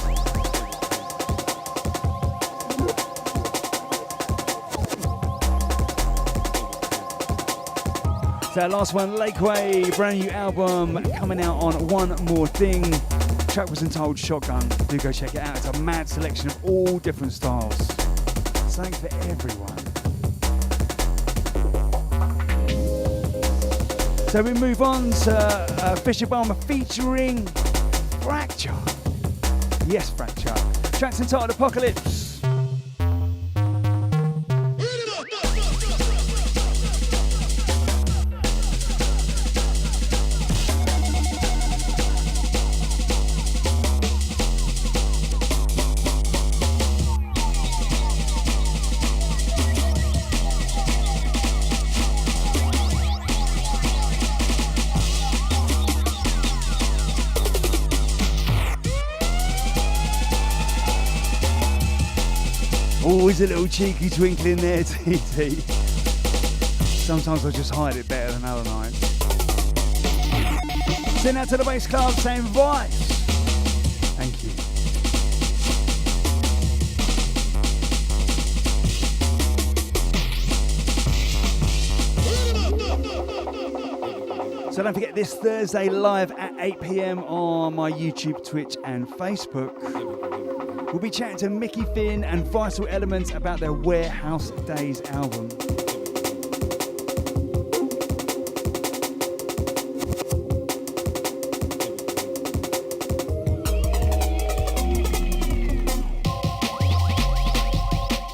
So last one, Lakeway, brand new album coming out on One More Thing. The track was entitled Shotgun. Do go check it out. It's a mad selection of all different styles. Something for everyone. So we move on to Fisher Balmer featuring Fracture. Yes, Fracture. Track's entitled Apocalypse. always a little cheeky twinkle in there, TT. Sometimes I just hide it better than other nights. Send out to the bass club saying Vice. Thank you. So don't forget this Thursday live at 8 PM on my YouTube, Twitch and Facebook. We'll be chatting to Micky Finn and Vital Elements about their Warehouse Days album.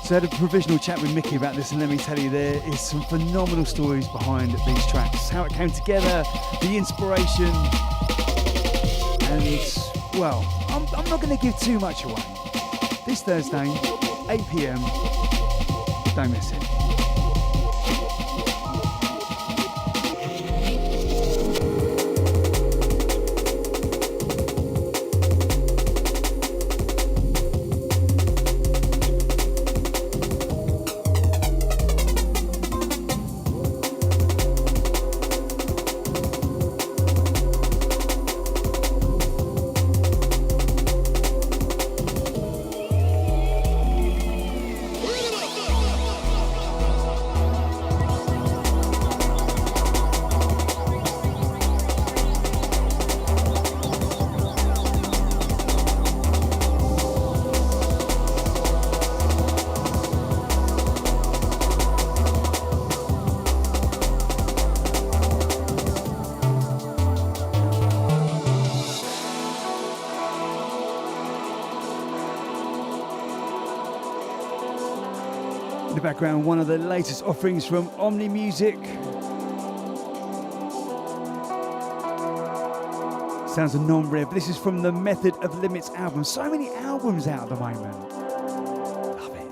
So I had a provisional chat with Micky about this, and let me tell you, there is some phenomenal stories behind these tracks. How it came together, the inspiration, and, well, I'm not going to give too much away. This Thursday, 8 PM, don't miss it. Background, one of the latest offerings from Omni Music. Sounds a non-rev. This is from the Method of Limits album. So many albums out at the moment. Love it.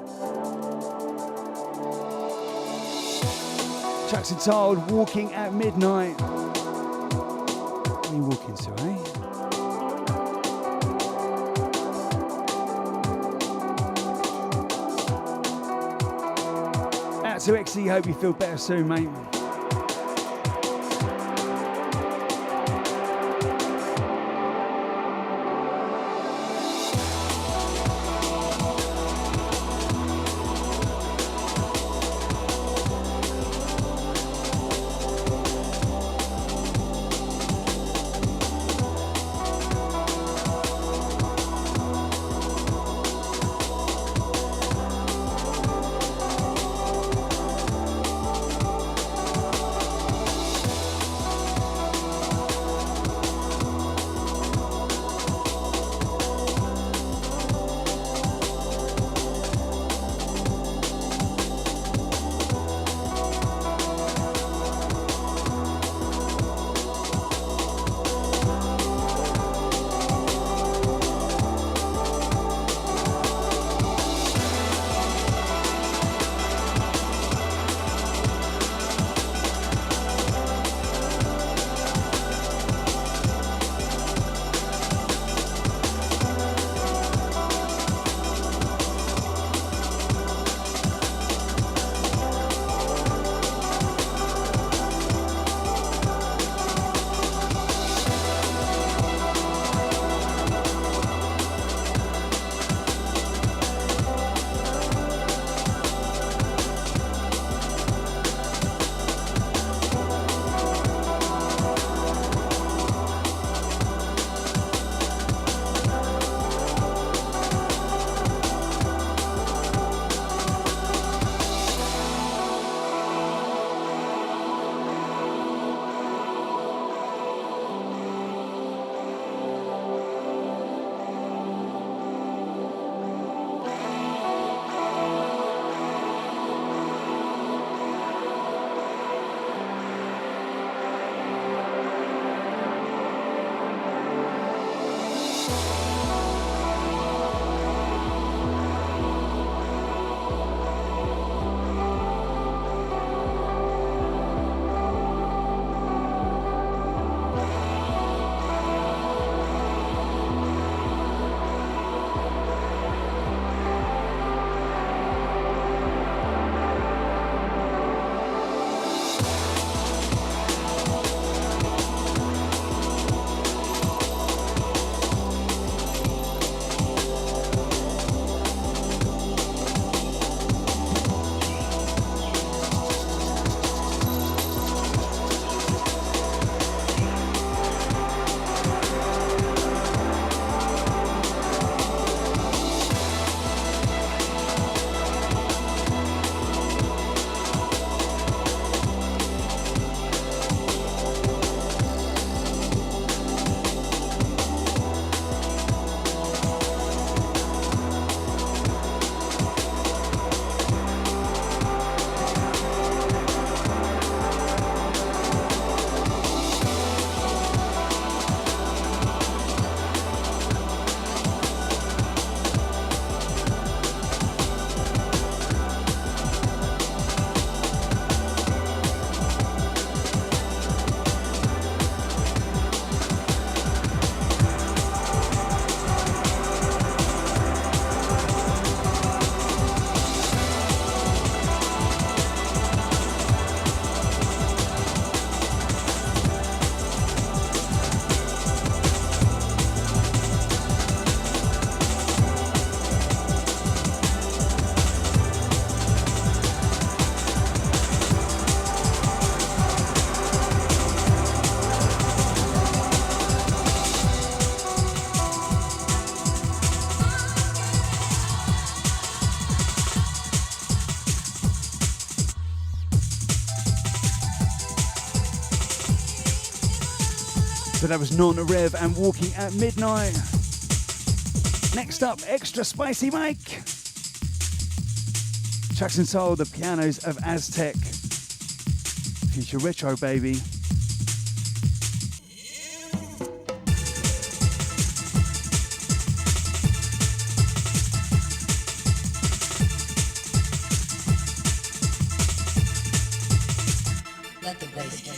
Track's entitled Walking at Midnight. What are you walking to, eh? So XE, hope you feel better soon, mate. So that was Non-Rev and Walking at Midnight. Next up, Extra Spicy Mike. Tracks and Soul, the pianos of Aztec. Future Retro, baby. Let the bass play.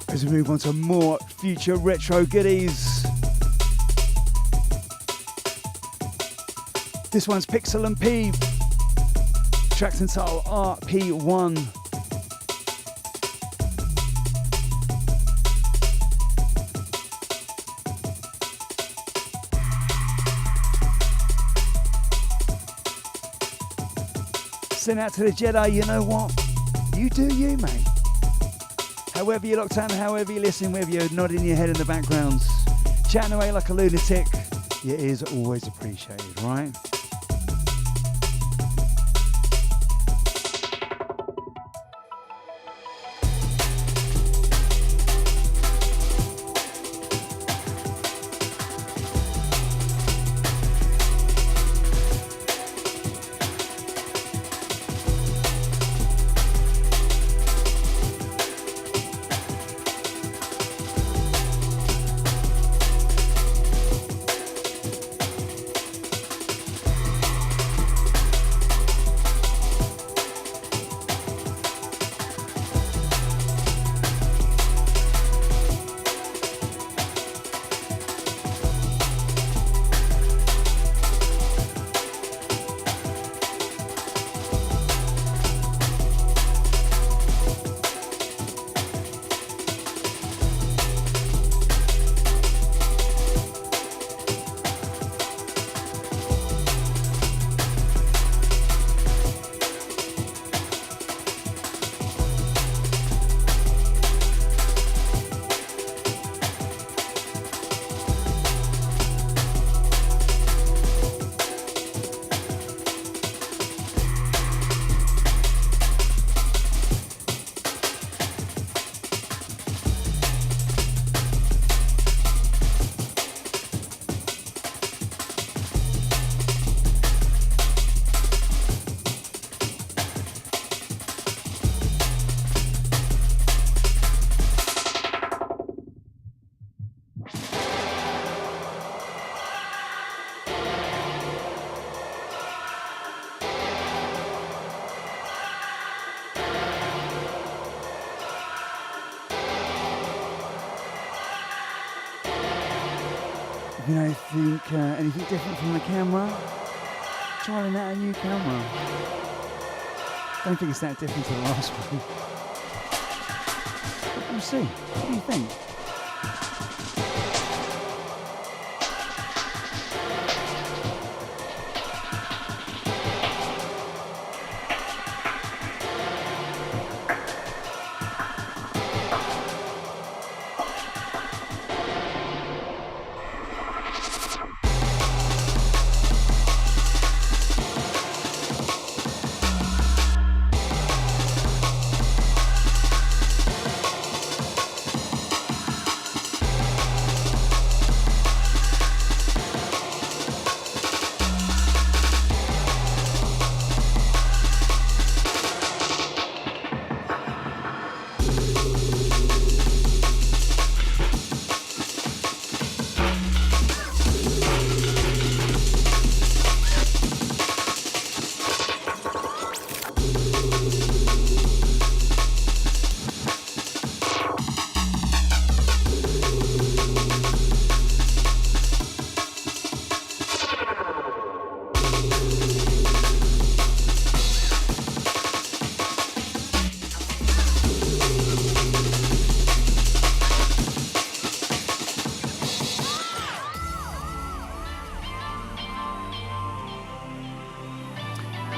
As we move on to more future retro goodies. This one's Pixel and P. Tracks and Soul RP1. Send out to the Jedi, you know what? You do you, mate. However you're locked on, however you listen, whether you're nodding your head in the background, chatting away like a lunatic, your ears are always appreciated, right? Let me know if you think anything different from the camera. Trying out a new camera. Don't think it's that different to the last one. But we'll see. What do you think?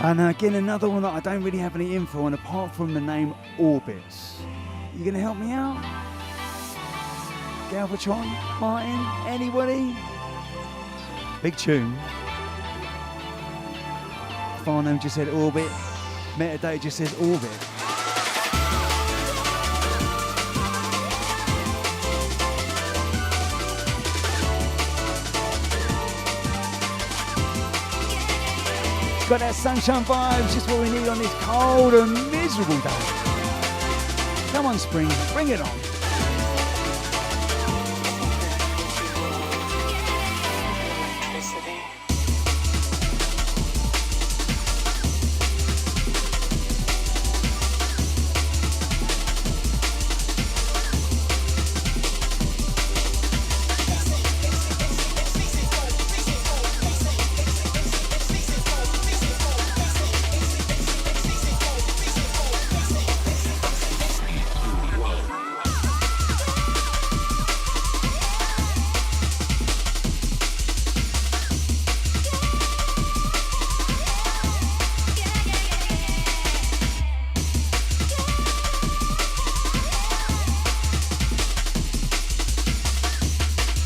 And again, another one that I don't really have any info on apart from the name Orbits. You gonna help me out? Galvatron? Martin? Anybody? Big tune. Farnham just said Orbit. Metadata just says Orbit. Got that sunshine vibes, just what we need on this cold and miserable day. Come on, spring, bring it on.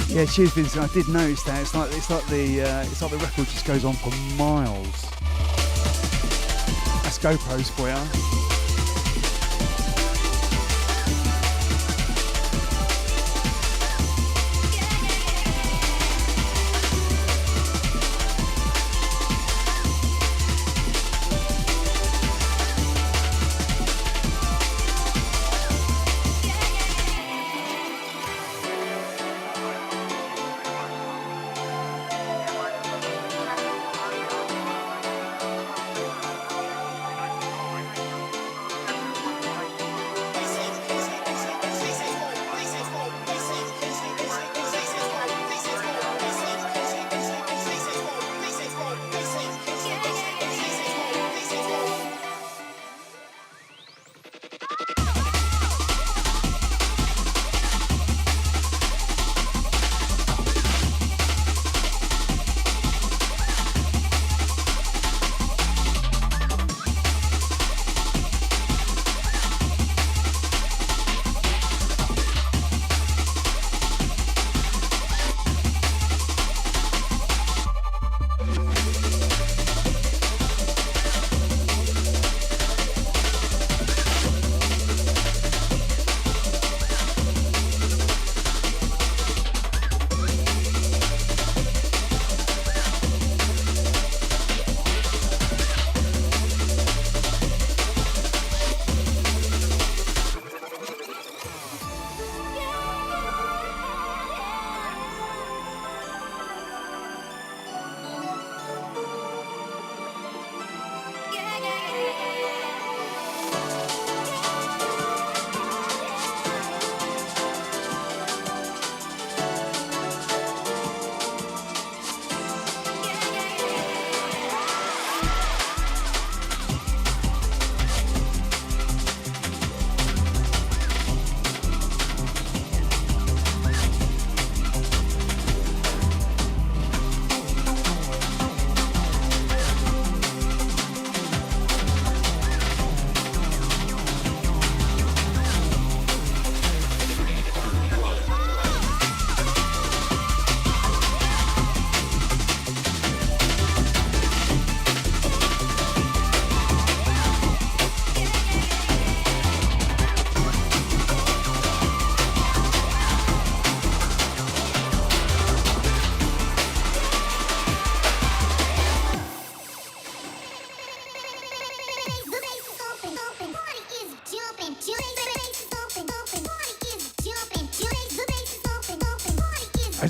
Yeah, cheers, Vincent. I did notice that. It's like the record just goes on for miles. That's GoPros for you.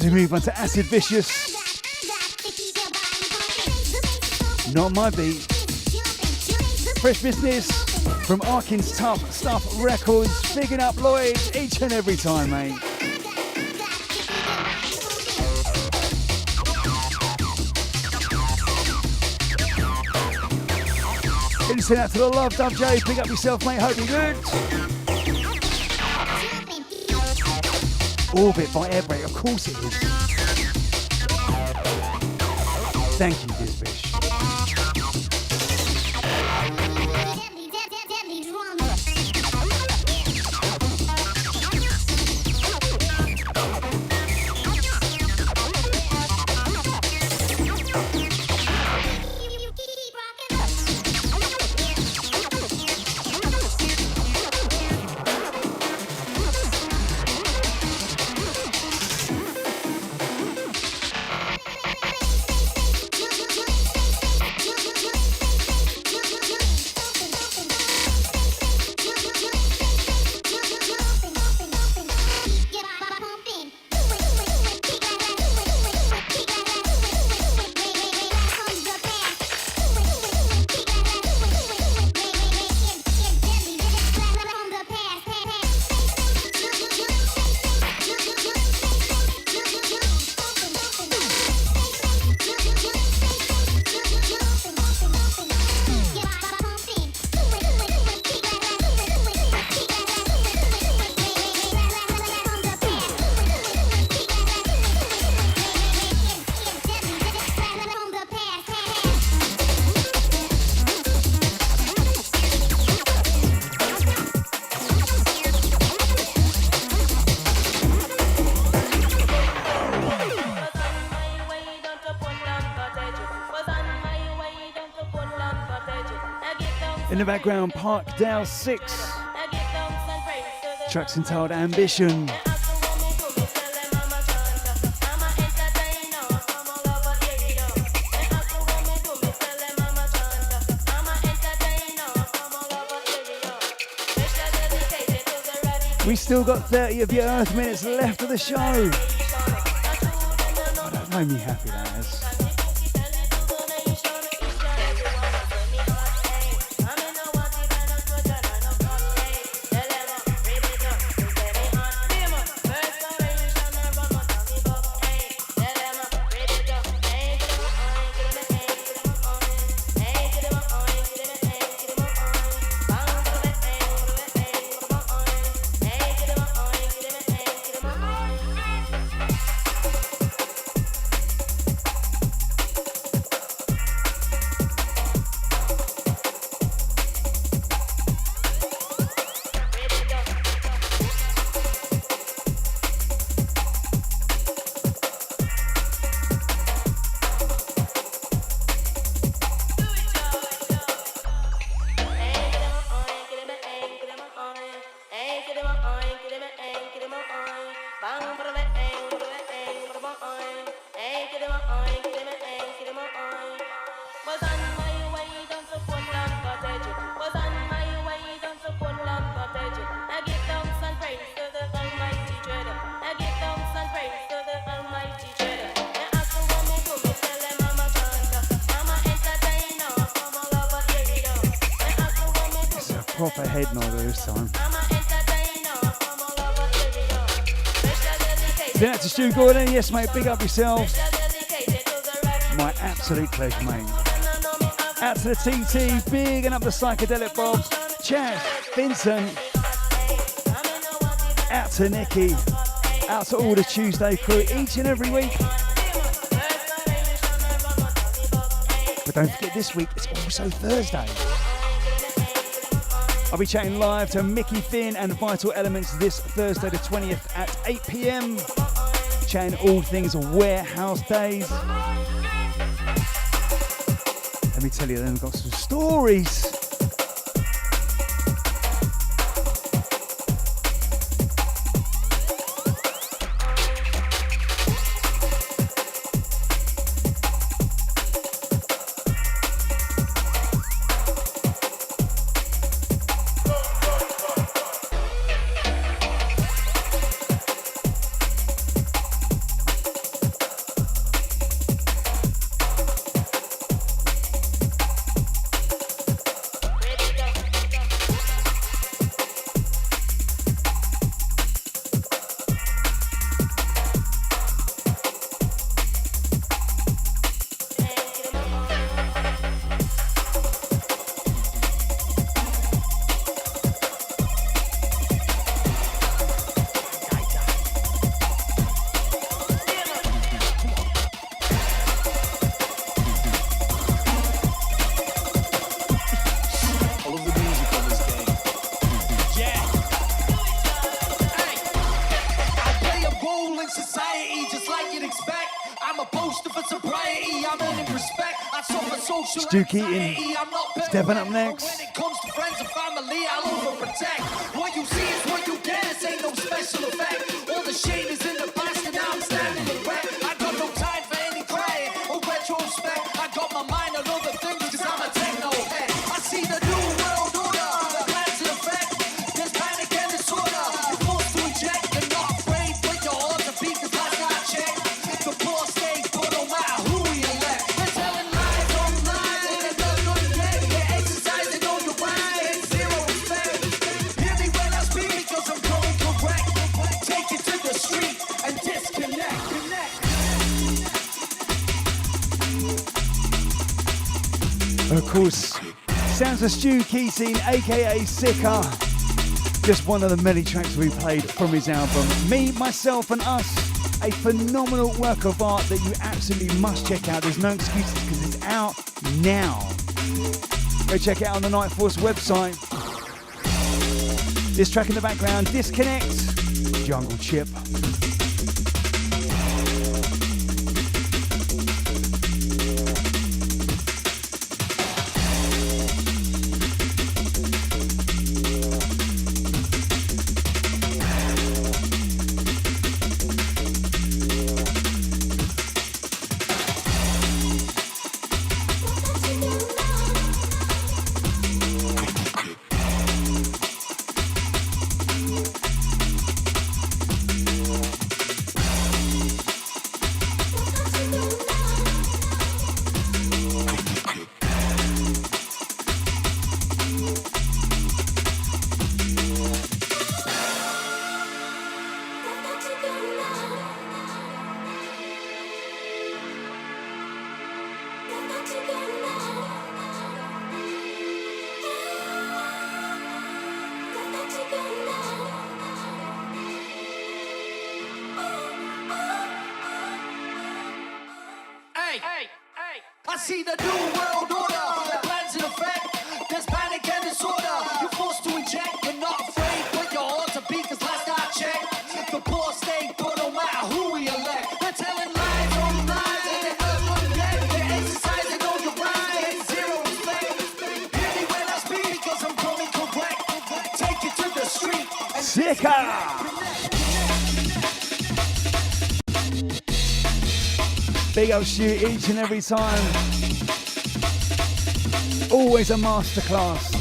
As we move on to Acid Vicious. Not my beat. Fresh business from Arkin's Tough Stuff Records. Bigging up Lloyd each and every time, mate. Send out to the love, Dove J. Big up yourself, mate. Hope you're good. Orbit by Airbreak, of course it is. Thank you, Disbish. In the background, Parkdale 6. Tracks entitled Ambition. We still got 30 of your Earth minutes left of the show. Oh, that made me happy, that is. Proper head nodder this time. Send out to Stu Gordon. Yes, mate, big up yourselves. My absolute pleasure, mate. Out to the TT, big and up the Psychedelic Bobs. Chad, Vincent. Out to Nicky. Out to all the Tuesday crew each and every week. But don't forget, this week it's also Thursday. I'll be chatting live to Micky, Finn and Vital Elements this Thursday the 20th at 8 PM. Chatting all things warehouse days. Let me tell you, they've got some stories. I'm a poster for sobriety. I'm earning respect. I suffer social Stu Keating. anxiety. I'm not perfect. Stepping up next. When it comes to friends and family, I'll overprotect. What you see is what you get. This ain't no special effect. All the shame is in the past and now I'm standing erect. I got no time for any crying or retrospect. I got my mind on other things because I'm a techno head. I see the new world order, the plans in effect. There's panic and disorder. You're forced to eject. You're not afraid, but your heart's a beat because last I checked. The poor stay put no matter who we elect. They're telling lies on lies and they're not gonna get. You're exercising on your rights, zero respect. Hear me when I speak because I'm going correct. Take it to the street and disconnect. Of course, sounds of Stu Keating, aka Sicker. Just one of the many tracks we played from his album. Me, Myself and Us. A phenomenal work of art that you absolutely must check out. There's no excuses because it's out now. Go check it out on the Kniteforce website. This track in the background, Disconnect, Jungle Chip. I see the new world order, the plans in effect. There's panic and disorder. You're forced to inject. You're not afraid, but your heart's a beat. Cause last I checked, the poor stay put no matter who we elect. They're telling lies on lies and they're not gonna get. They're exercising on your rights, zero respect. Hear me when I speak because I'm coming correct. Take it to the street and Sicker! Big old shoot each and every time. Always a masterclass.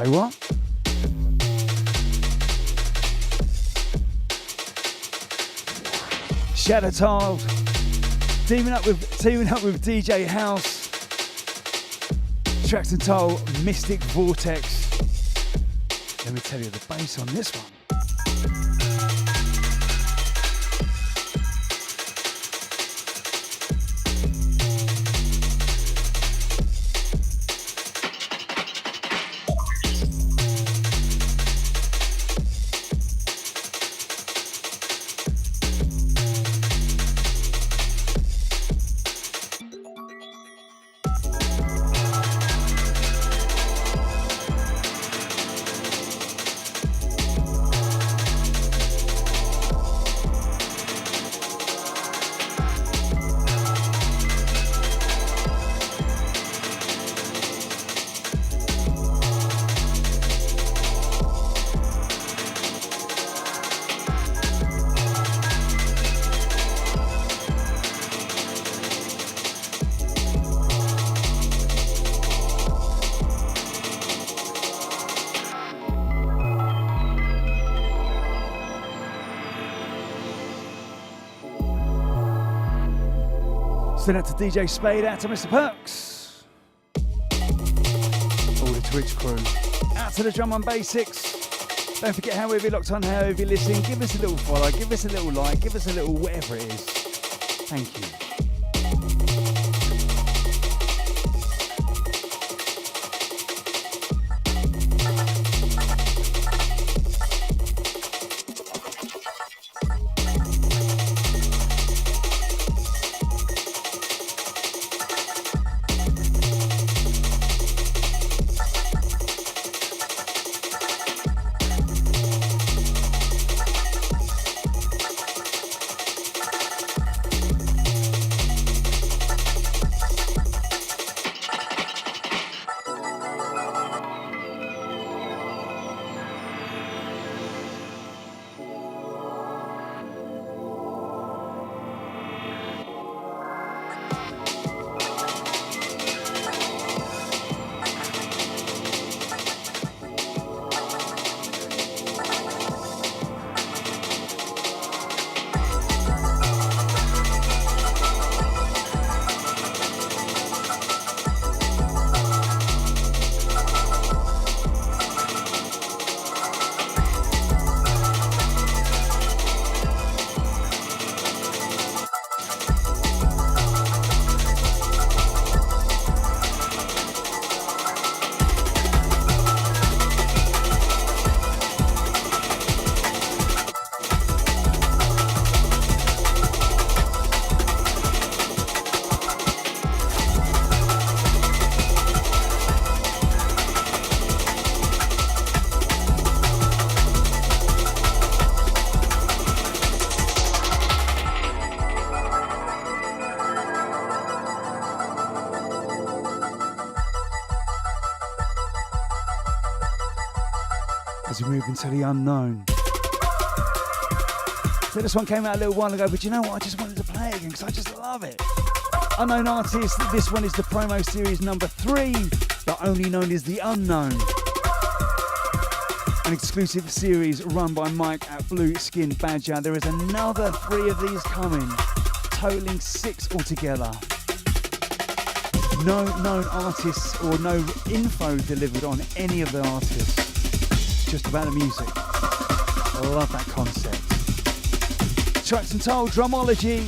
Say what? Shadow Child, teaming up with DJ House. Tracks entitled Mystic Vortex. Let me tell you the bass on this one. Send out to DJ Spade, out to Mr. Perks. Twitch crew. Out to the Drum and Basics. Don't forget, however you're locked on, however you're listening, give us a little follow, give us a little like, give us a little whatever it is. Thank you. As we move into the unknown. So this one came out a little while ago, but you know what? I just wanted to play it again because I just love it. Unknown Artist, this one is the promo series number 3, the only known as The Unknown. An exclusive series run by Mike at Blue Skin Badger. There is another 3 of these coming, totaling 6 altogether. No known artists or no info delivered on any of the artists. Just about the music. I love that concept. Tracks and Toll, Drumology.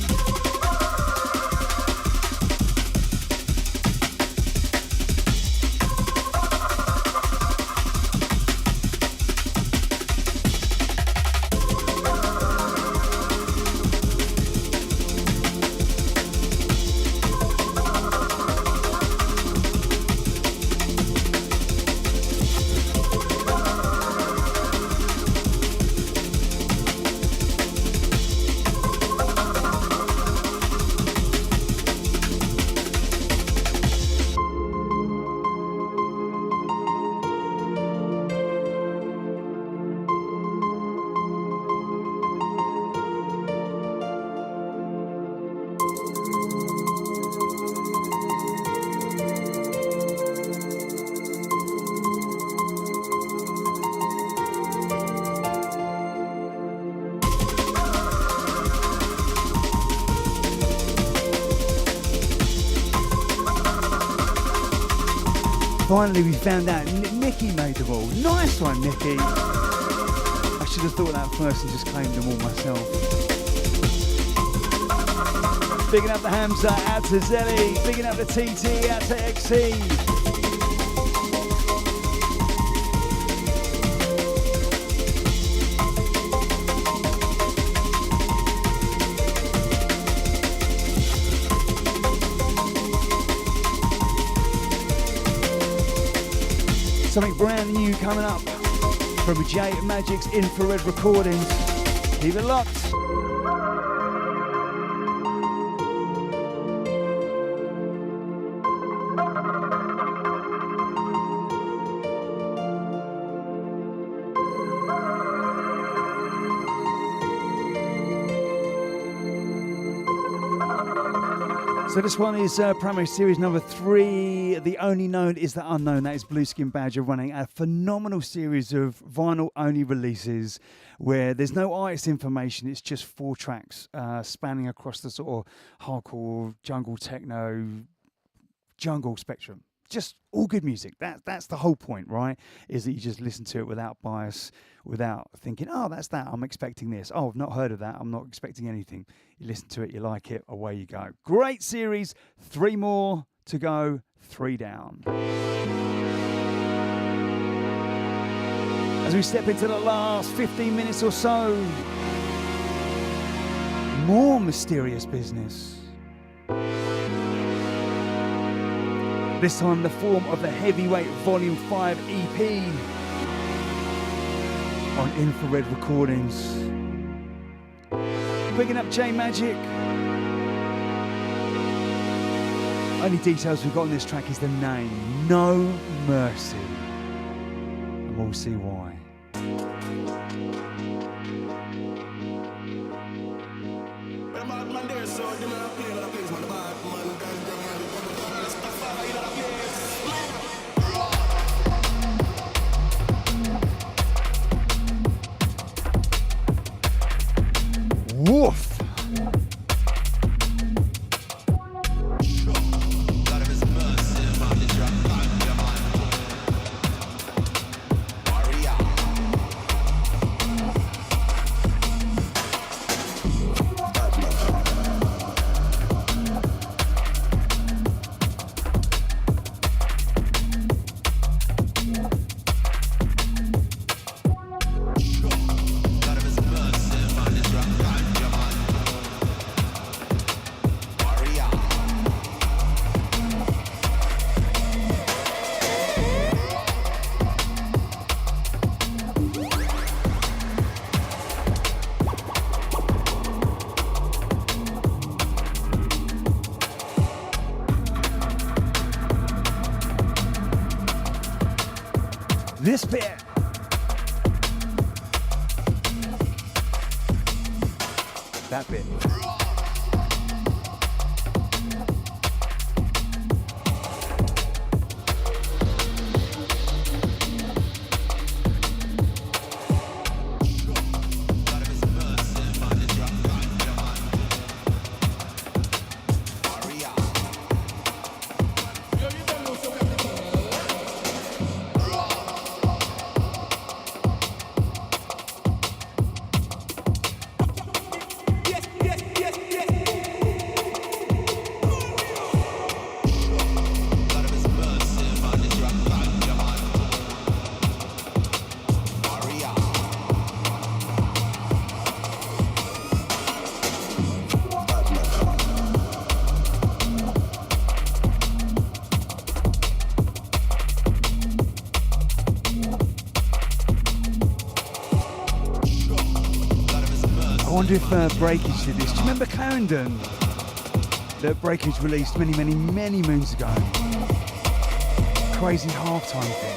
Finally, we found out Micky made them all. Nice one, Micky. I should have thought that first and just claimed them all myself. Bigging up the Hamza, out to Zelly. Bigging up the TT, out to XC. Something brand new coming up from Jay Magic's Infrared Recordings. Keep it locked. So this one is promo series number 3. The only known is the unknown. That is Blue Skin Badger running a phenomenal series of vinyl-only releases where there's no artist information. It's just 4 tracks spanning across the sort of hardcore, jungle, techno, jungle spectrum. just all good music. That's the whole point, right? Is that you just listen to it without bias, without thinking, oh, that's that, I'm expecting this. Oh, I've not heard of that, I'm not expecting anything. You listen to it, you like it, away you go. Great series, 3 more to go, 3 down. As we step into the last 15 minutes or so, more mysterious business. This time in the form of the Heavyweight Volume 5 EP on Infrared Recordings. Picking up J Magic. Only details we've got on this track is the name, No Mercy. And we'll see why. Woof! This bit. That bit. I wonder if Breakage did this. Do you remember Clarendon? That Breakage released many moons ago. Crazy halftime thing.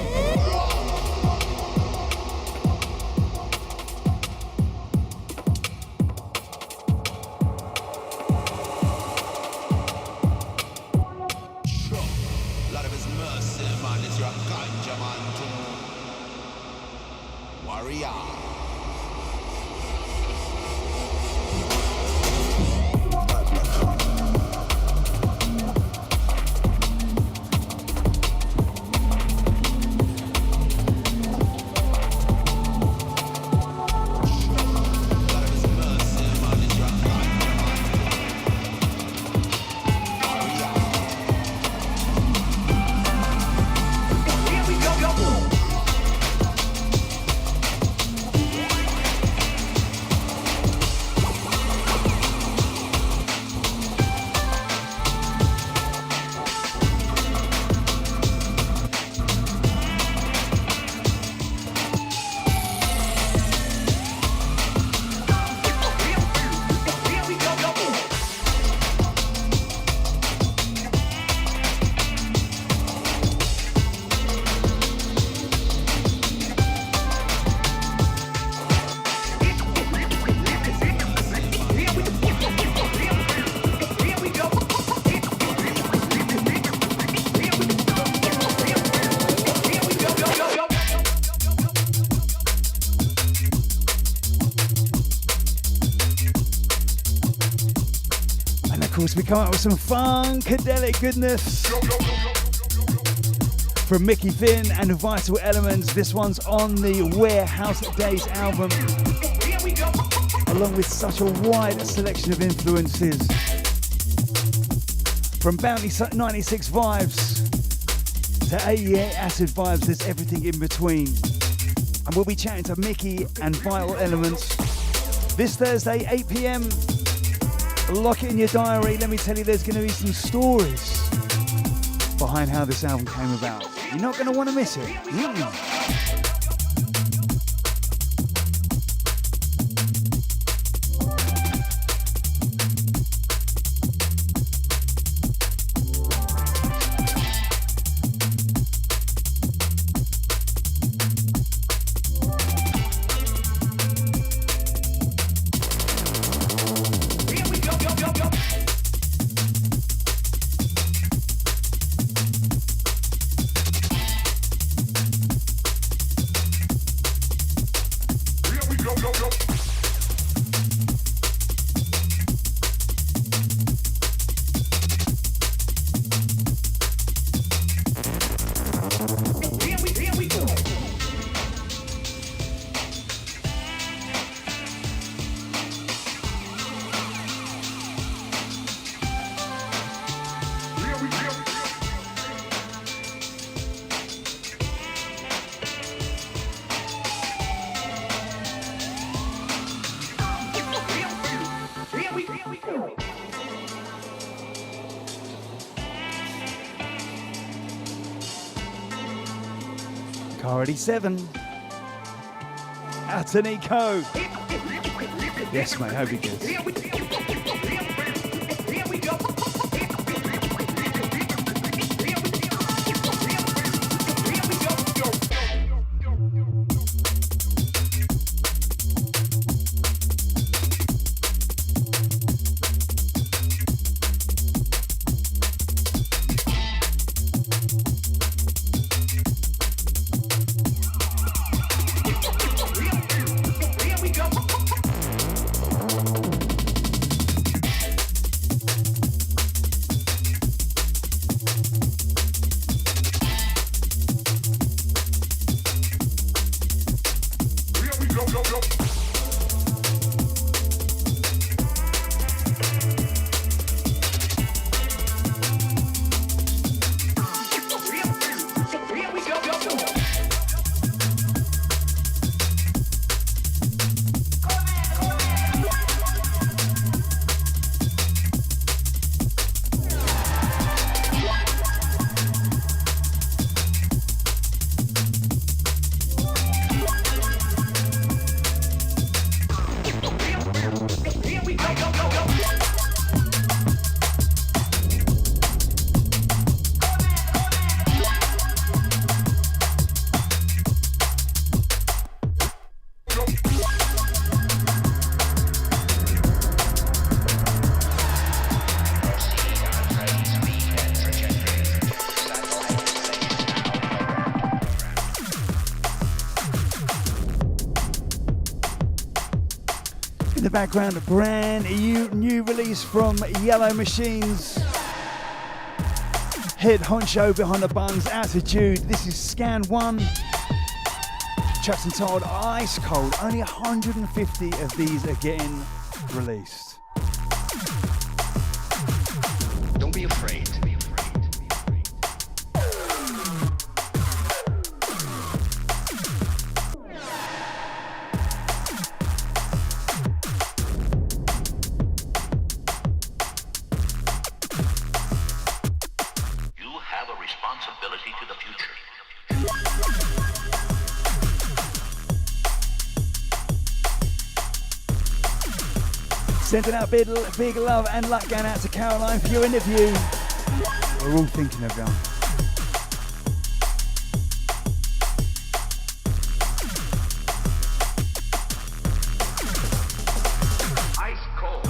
We come up with some funkadelic goodness. From Micky Finn and Vital Elements, this one's on the Warehouse Days album, along with such a wide selection of influences. From Bounty 96 vibes to 88 acid vibes, there's everything in between. And we'll be chatting to Micky and Vital Elements this Thursday, 8 p.m. Lock it in your diary. Let me tell you, there's going to be some stories behind how this album came about. You're not going to want to miss it. Car 87. Out to Nico. Yes, mate, hope he gets. Background, a brand new release from Yellow Machines. Head honcho behind the buns, Attitude. This is Scan 1. Track's entitled Ice Cold. Only 150 of these are getting released. Don't be afraid. Sending out big love and luck going out to Caroline for your interview. We're all thinking of you. Ice cold.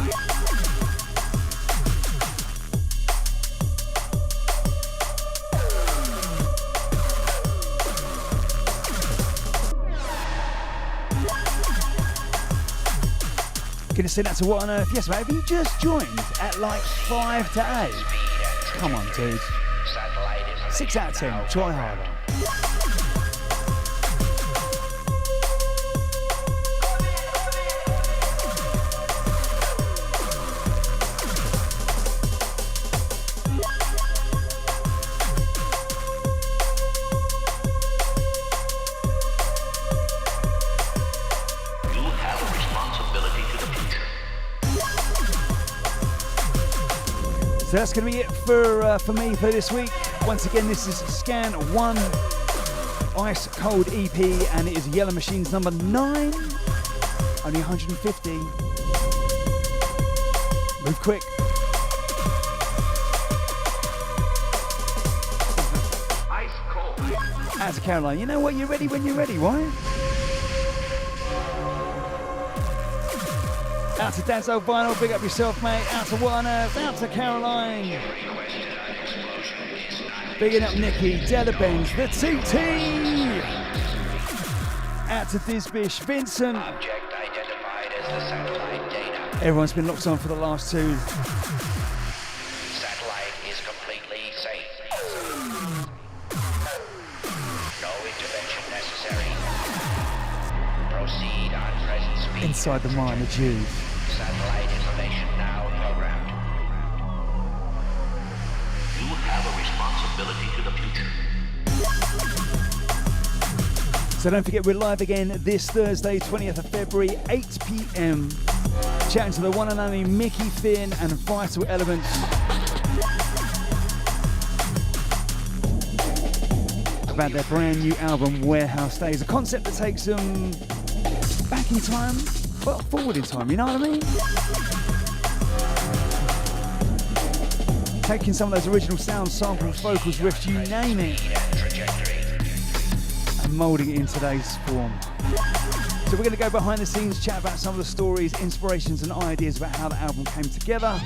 Gonna send that to What on Earth? Yes, mate. Have you just joined at like 5 to 8? Come on, dude. 6 out of 10. Try harder. So that's going to be it for me for this week. Once again, this is Scan 1 Ice Cold EP, and it is Yellow Machines number 9. Only 150. Move quick. Ice cold. Out to Caroline. You know what? You're ready when you're ready, right? Out to Danzo Vinyl, big up yourself, mate. Out to Warner, out to Caroline. Bigging up Micky, Della Benz, the TT. Out to Disbish, Vincent. Object identified as the satellite data. Everyone's been locked on for the last 2. Satellite is completely safe. No intervention necessary. Proceed on present speed. Inside the mine of Jude. Satellite information now programmed. You have a responsibility to the future. So don't forget, we're live again this Thursday, 20th of February, 8 p.m. Chatting to the one and only Micky, Finn and Vital Elements. About their brand new album, Warehouse Days. A concept that takes them back in time, but forward in time, you know what I mean? Taking some of those original sounds, samples, vocals, riffs, you name it, and moulding it in today's form. So we're going to go behind the scenes, chat about some of the stories, inspirations and ideas about how the album came together.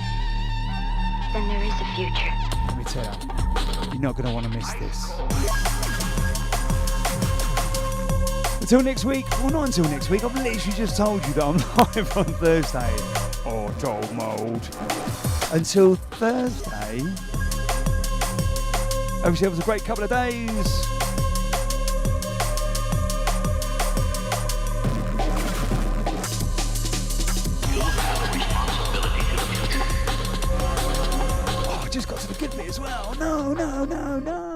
Then there is a future. Let me tell you, you're not going to want to miss this. Until next week, well not until next week, I've literally just told you that I'm live on Thursday. Oh, dog mould. Until Thursday, hope you have a great couple of days. Oh, I just got to the good bit as well. No.